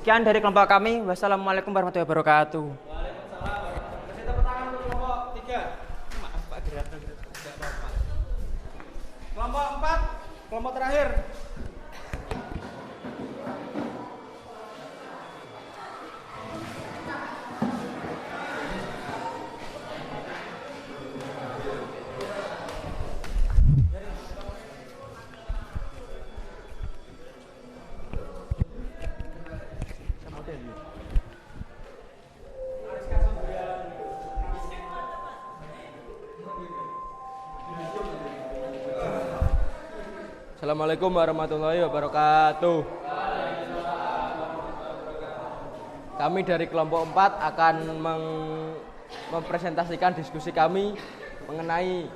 Sekian dari kelompok kami. Wassalamualaikum warahmatullahi wabarakatuh. Kasih tepuk tangan untuk kelompok 3. Maaf Pak Gerardo, tidak apa-apa. Kelompok 4, kelompok terakhir. Assalamualaikum warahmatullahi wabarakatuh. Kami dari kelompok 4 akan mempresentasikan diskusi kami mengenai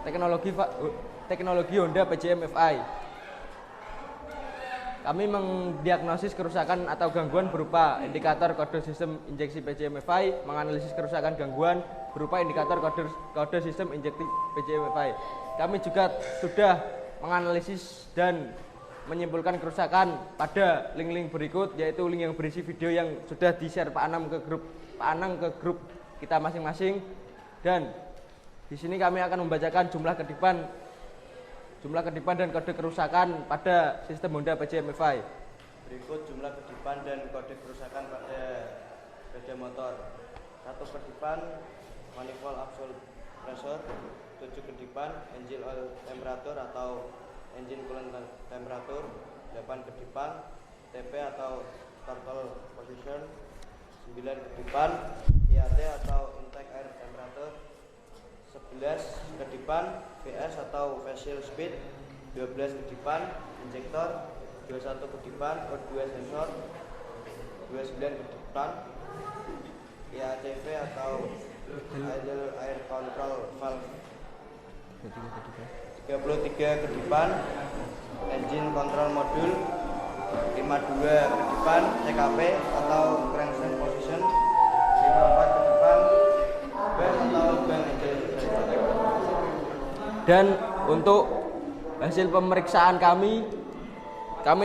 teknologi Honda PJM-FI. Kami mendiagnosis kerusakan atau gangguan berupa indikator kode sistem injeksi PJM-FI, menganalisis kerusakan gangguan berupa indikator kode sistem injeksi PJM-FI. Kami juga sudah menganalisis dan menyimpulkan kerusakan pada link-link berikut, yaitu link yang berisi video yang sudah di-share Pak Anam ke grup kita masing-masing. Dan di sini kami akan membacakan jumlah kedipan dan kode kerusakan pada sistem Honda PJM-FI. Berikut jumlah kedipan dan kode kerusakan pada sepeda motor. 1 kedipan manifold absolute pressure, 7 kedipan engine oil temperature atau engine coolant temperature, 8 kedipan TP atau throttle position, 9 kedipan IAT atau intake air temperature, 11 kedipan VS atau facial speed, 12 kedipan injektor, 21 kedipan O2 sensor, 29 kedipan IACV atau idle air control valve, 33 kedipan engine control module, 52 kedipan CKP atau crankshaft position, 54 kedipan ban atau ban engine. Dan untuk hasil pemeriksaan kami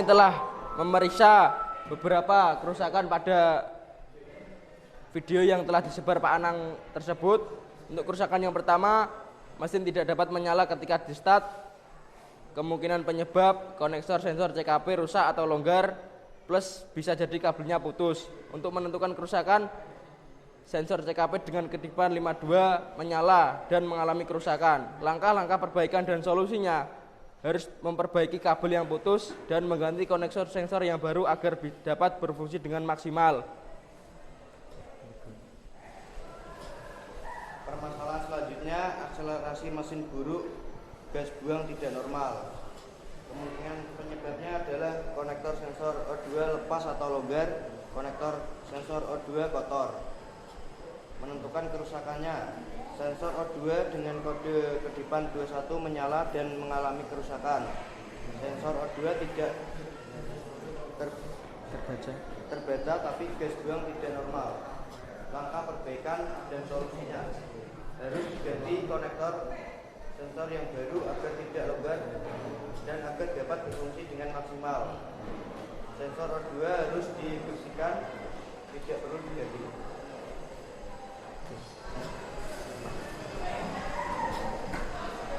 telah memeriksa beberapa kerusakan pada video yang telah disebar Pak Anang tersebut. Untuk kerusakan yang pertama, mesin tidak dapat menyala ketika di start. Kemungkinan penyebab konektor sensor CKP rusak atau longgar, plus bisa jadi kabelnya putus. Untuk menentukan kerusakan, sensor CKP dengan kedipan 52 menyala dan mengalami kerusakan. Langkah-langkah perbaikan dan solusinya harus memperbaiki kabel yang putus dan mengganti konektor sensor yang baru agar dapat berfungsi dengan maksimal. Permasalahan selanjutnya, akselerasi mesin buruk, gas buang tidak normal. Kemungkinan penyebabnya adalah konektor sensor O2 lepas atau longgar, konektor sensor O2 kotor. Menentukan kerusakannya, sensor O2 dengan kode kedipan 21 menyala dan mengalami kerusakan. Sensor O2 tidak terbaca tapi gas buang tidak normal. Langkah perbaikan dan solusinya, harus diganti konektor sensor yang baru agar tidak longgar dan agar dapat berfungsi dengan maksimal. Sensor O2 harus dibersihkan, tidak perlu diganti.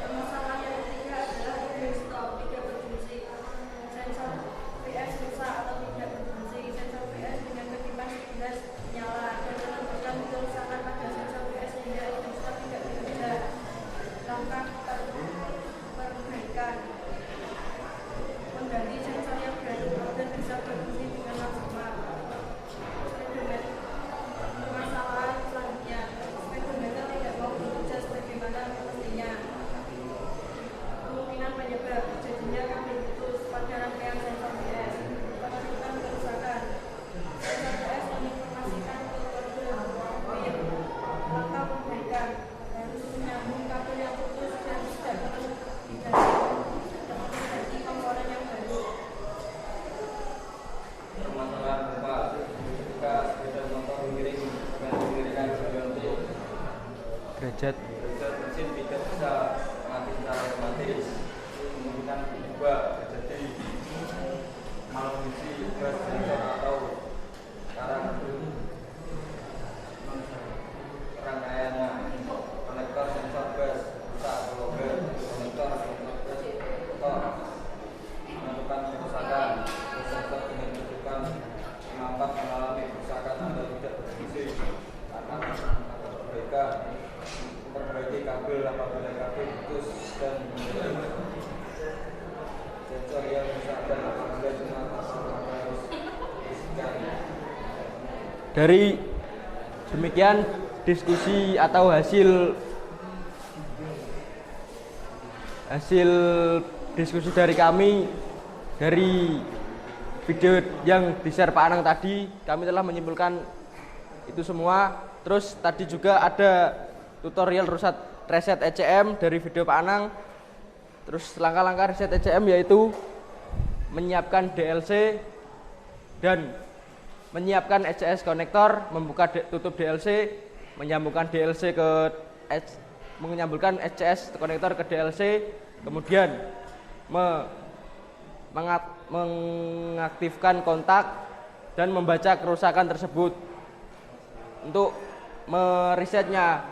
Permasalahan yang ketiga adalah radio stop tidak berfungsi. Sensor VS rusak atau tidak berfungsi. Sensor VS dengan kedipan 11 nyala dan menunjukkan kerusakan pada sensor VS sehingga radio stop tidak bekerja. Langkah perbaikan, mengganti sensor yang baru agar bisa berfungsi dengan maksimal. Masalah selanjutnya, speedometer tidak mau bekerja sebagaimana mestinya. Kemungkinan penyebab terjadinya kabel putus pada rangkaian sensor VS. Penentukan kerusakan, sensor VS menginformasikan ke kode pin. Langkah perbaikan, harus menyambung kabel yang putus dan tidak perlu diganti komponen yang baru. Permasalahan Bapak, ketika sepeda motor mengiring dengan mengiringkan ganti Derajat mesin tidak bisa mati secara otomatis, kemungkinan kedua terjadi malfungsi gas sensor atau Dari demikian diskusi atau hasil diskusi dari kami dari video yang di-share Pak Anang tadi, kami telah menyimpulkan itu semua. Terus tadi juga ada tutorial reset ECM dari video Pak Anang. Terus langkah-langkah reset ECM yaitu menyiapkan DLC dan menyiapkan SCS konektor, membuka tutup DLC, menyambungkan DLC menyambungkan SCS konektor ke DLC, kemudian mengaktifkan kontak dan membaca kerusakan tersebut. Untuk meresetnya,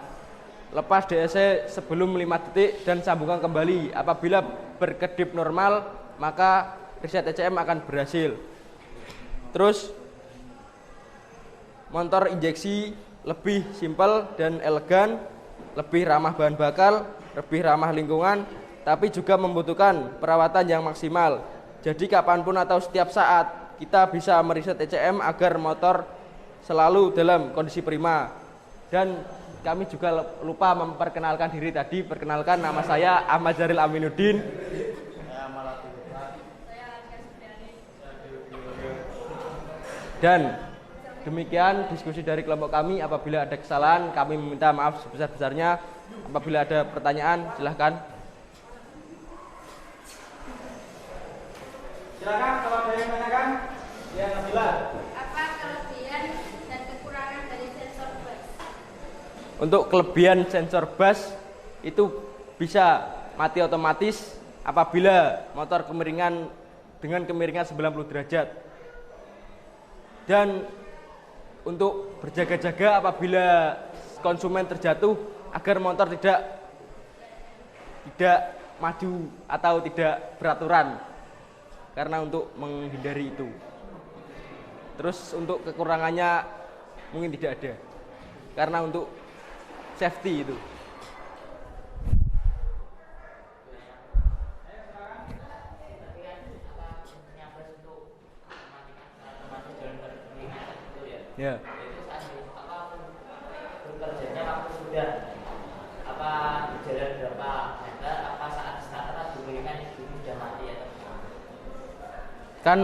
lepas DLC sebelum 5 detik dan sambungkan kembali. Apabila berkedip normal, maka reset ECM akan berhasil. Terus motor injeksi lebih simpel dan elegan, lebih ramah bahan bakar, lebih ramah lingkungan, tapi juga membutuhkan perawatan yang maksimal. Jadi kapanpun atau setiap saat kita bisa mereset ECM agar motor selalu dalam kondisi prima. Dan kami juga lupa memperkenalkan diri tadi. Perkenalkan, nama saya Ahmad Zaril Aminuddin. Dan demikian diskusi dari kelompok kami. Apabila ada kesalahan, kami meminta maaf sebesar-besarnya. Apabila ada pertanyaan, silahkan. Silakan kalau ada yang menanyakan. Ya, Nabila. Apa kelebihan dan kekurangan dari sensor bus? Untuk kelebihan sensor bus itu bisa mati otomatis apabila motor kemiringan dengan kemiringan 90 derajat. Dan untuk berjaga-jaga apabila konsumen terjatuh agar motor tidak maju atau tidak beraturan, karena untuk menghindari itu. Terus untuk kekurangannya mungkin tidak ada, karena untuk safety itu. Ya. Itu saat bekerjanya waktu sudah berjalan berapa meter, apa saat starter diberikan ini sudah mati atau Kan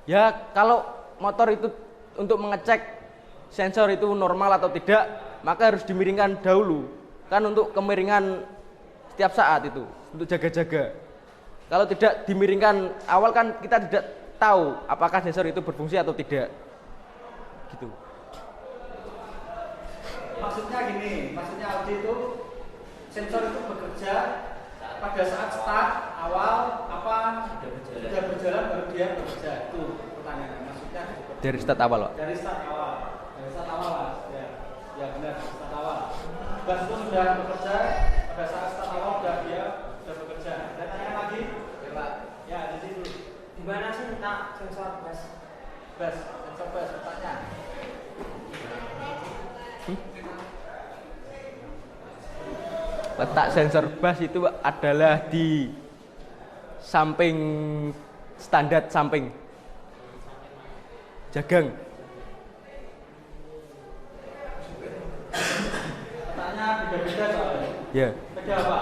ya kalau motor itu untuk mengecek sensor itu normal atau tidak, maka harus dimiringkan dahulu. Kan untuk kemiringan setiap saat itu, untuk jaga-jaga. Kalau tidak dimiringkan awal kan kita tidak tahu apakah sensor itu berfungsi atau tidak. Gitu. Maksudnya gini, maksudnya Aldi itu sensor itu bekerja pada saat start awal apa sudah berjalan baru dia bekerja. Itu pertanyaannya. Maksudnya Dari start awal, Pak. dari start awal, Mas. Ya benar, start awal. Bus itu sudah bekerja pada saat start awal dia sudah bekerja. Ada tanya lagi? Ya, Pak. Ya, di situ. Di mana sih letak sensor bus? Sensor bus, bertanya. Letak sensor bus itu adalah di samping standar samping jagang. Pertanyaan beda-beda soalnya. Ya. Beda apa?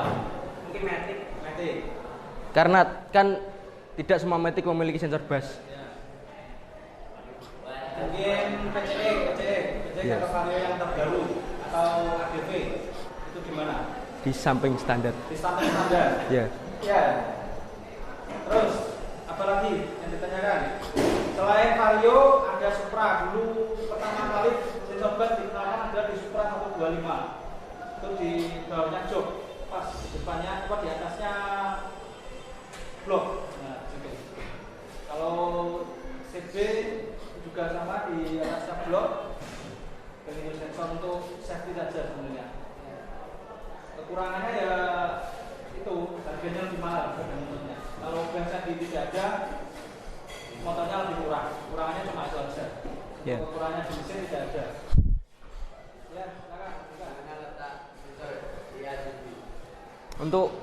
Mungkin metik. Matic. Karena kan tidak semua Matic memiliki sensor bus. Mungkin PCE Ya. kalau vario yang terbaru atau ADV itu gimana? Di samping standar. Di standar. Ya. Ya. Terus apa lagi yang ditanyakan? Selain vario ada Supra. Dulu pertama kali sensor bus digunakan ada di Supra 125. Itu di bawahnya jok, pas di depannya apa di atasnya blok. Nah, gitu. Kalau CB juga sama di atasnya blok. Ini sensor untuk safety saja sebenarnya. Kekurangannya ya itu harganya lebih mahal motornya. Kalau bensin tidak ada, motornya lebih murah. Kurangannya cuma itu saja. Ya. Kekurangannya di mesin tidak ada. Ya, silakan. Untuk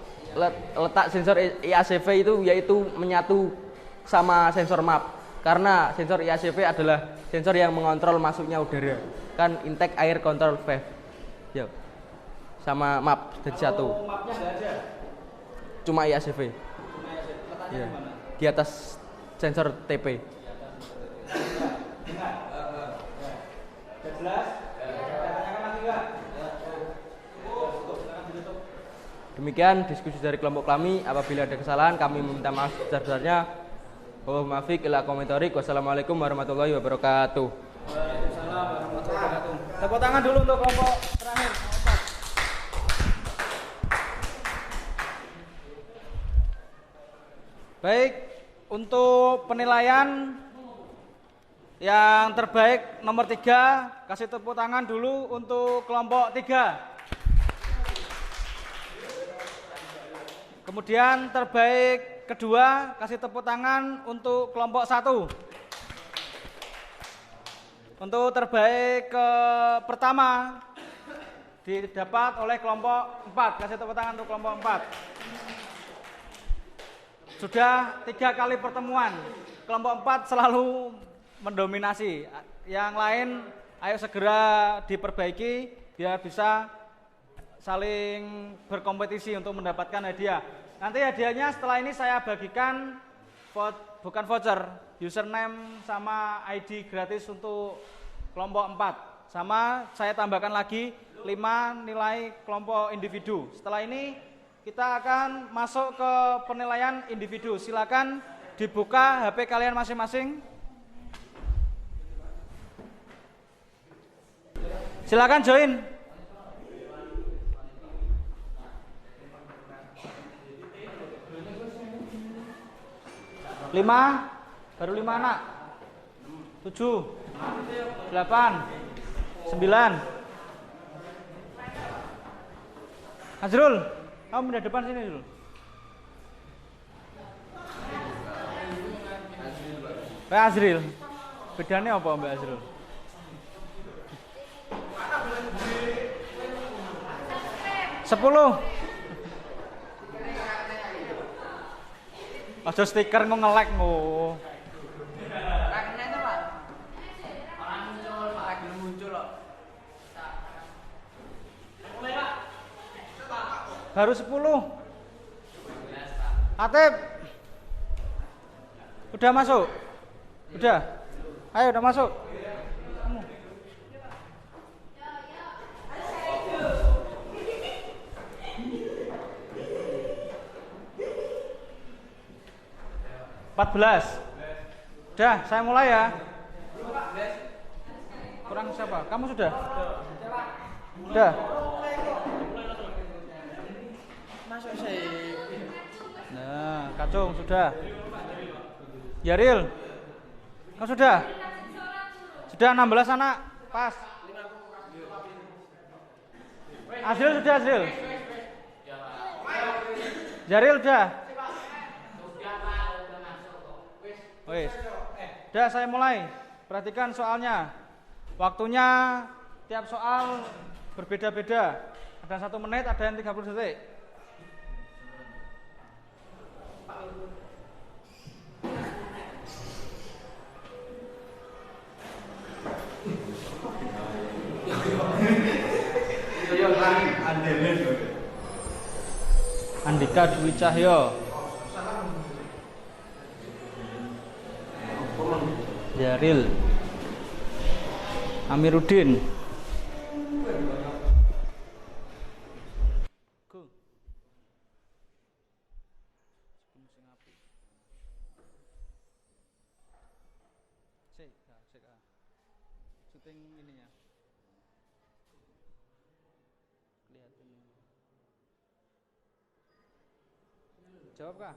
letak sensor IACV itu yaitu menyatu sama sensor map. Karena sensor IACV adalah sensor yang mengontrol masuknya udara. Kan intake air control valve. Yo. Sama map jadi satu. Kalau mapnya nggak ada. Cuma IACV. Letaknya Iya. di mana? Di atas sensor TP. Dengar. Udah jelas? Tanyakan lagi nggak? Tutup, silakan ditutup. Demikian diskusi dari kelompok kami. Apabila ada kesalahan, kami meminta maaf sebesar-besarnya. Wassalamualaikum warahmatullahi wabarakatuh. Waalaikumsalam warahmatullahi wabarakatuh. Tepuk tangan dulu untuk kelompok terakhir. Kelompok. Baik, untuk penilaian yang terbaik nomor 3, kasih tepuk tangan dulu untuk kelompok 3. Kemudian terbaik kedua, kasih tepuk tangan untuk kelompok 1. Untuk terbaik pertama didapat oleh kelompok 4, kasih tepuk tangan untuk kelompok 4. Sudah 3 kali pertemuan, kelompok 4 selalu mendominasi. Yang lain ayo segera diperbaiki biar bisa saling berkompetisi untuk mendapatkan hadiah. Nanti hadiahnya setelah ini saya bagikan bukan voucher, username sama ID gratis untuk kelompok 4. Sama saya tambahkan lagi 5 nilai kelompok individu. Setelah ini kita akan masuk ke penilaian individu. Silakan dibuka HP kalian masing-masing. Silakan join. 5, baru 5 anak. 7, 8, 9. Azrul, kamu pindah depan sini dulu. Mbak Azril, bedanya apa Mbak Azril? Sepuluh. Aja stiker ngelek ngo. Baru 10. Atep. Udah masuk? Udah? Ayo udah masuk. Kamu. (14) Udah, saya mulai ya. Kurang siapa? Kamu sudah? Udah. Nah, Kacung sudah. Yaril, kamu sudah? Sudah 16 anak, pas. Azril sudah, Azril. Yaril sudah. Wes. Udah, saya mulai. Perhatikan soalnya. Waktunya tiap soal berbeda-beda. Ada 1 menit, ada yang 30 detik. Andika Dwi Cahyo, Jaril, Amiruddin, syuting ininya. Jawab kah?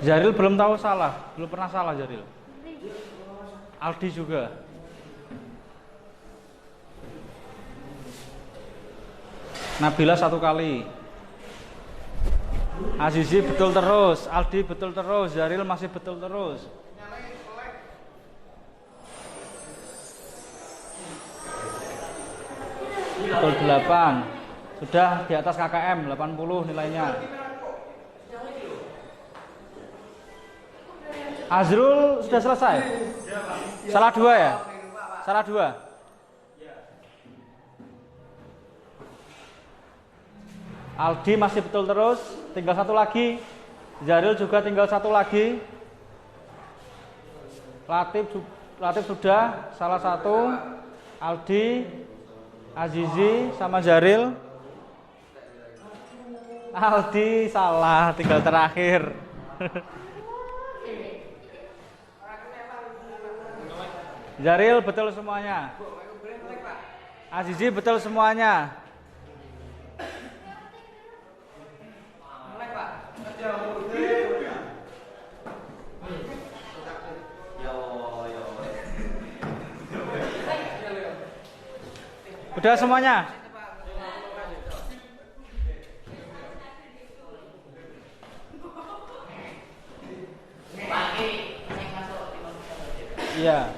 Zaril belum tahu salah, belum pernah salah Zaril. Aldi juga. Nabila 1 kali. Azizi betul terus, Aldi betul terus, Zaril masih betul terus. Betul 8. Sudah di atas KKM 80 nilainya. Azrul sudah selesai? Salah 2 ya? Salah 2. Aldi masih betul terus, tinggal 1 lagi. Zaril juga tinggal 1 lagi. Latif sudah salah 1. Aldi, Azizi sama Zaril. Aldi salah, tinggal terakhir. Zaril betul semuanya. Azizi betul semuanya. Udah semuanya? Iya.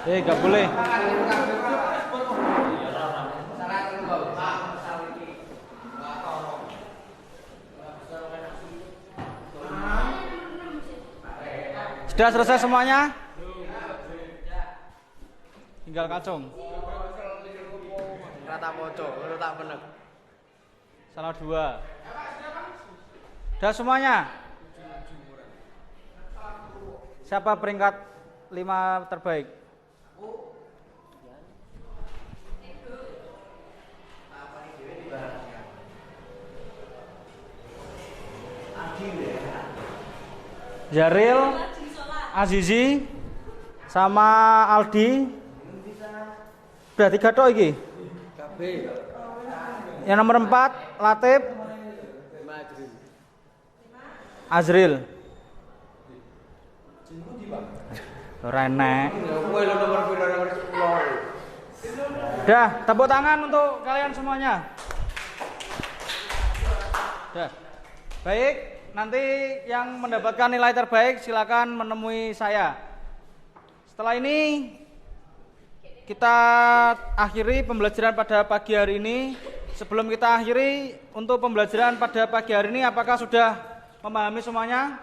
Gak boleh. Sudah selesai semuanya? Tinggal kacung. Rata moco, tak bener. Salah 2. Sudah semuanya? Siapa peringkat 5 terbaik? Zaril, Azizi, sama Aldi. Udah 3 tok iki. Yang nomor 4, Latif, Azril. Renek. Udah, tepuk tangan untuk kalian semuanya. Udah. Baik, nanti yang mendapatkan nilai terbaik silakan menemui saya. Setelah ini kita akhiri pembelajaran pada pagi hari ini. Sebelum kita akhiri untuk pembelajaran pada pagi hari ini, apakah sudah memahami semuanya?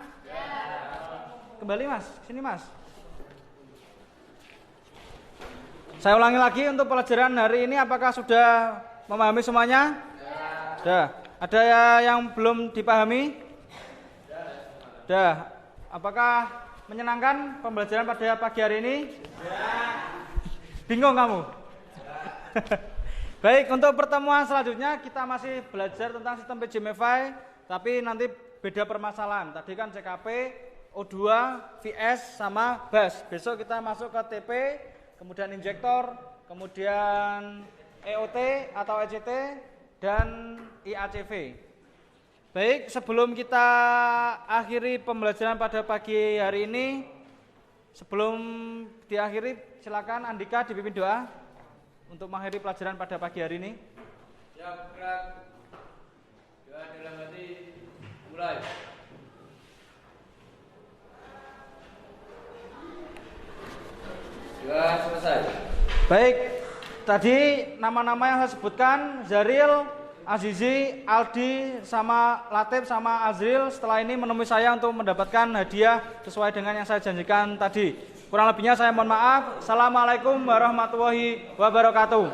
Kembali Mas, sini Mas. Saya ulangi lagi untuk pelajaran hari ini, apakah sudah memahami semuanya? Sudah. Ada yang belum dipahami? Sudah. Apakah menyenangkan pembelajaran pada pagi hari ini? Bingung kamu? Baik, untuk pertemuan selanjutnya kita masih belajar tentang sistem PJMFI, tapi nanti beda permasalahan. Tadi kan CKP, O2, VS sama BAS. Besok kita masuk ke TP, kemudian injektor, kemudian EOT atau ECT, dan IACV. Baik, sebelum kita akhiri pembelajaran pada pagi hari ini, sebelum diakhiri silakan Andika dipimpin doa untuk mengakhiri pelajaran pada pagi hari ini. Siap, gerak. Doa dalam hati, mulai. Doa selesai. Baik, tadi nama-nama yang saya sebutkan, Zaril, Azizi, Aldi, sama Latif, sama Azril, setelah ini menemui saya untuk mendapatkan hadiah sesuai dengan yang saya janjikan tadi. Kurang lebihnya saya mohon maaf. Assalamualaikum warahmatullahi wabarakatuh.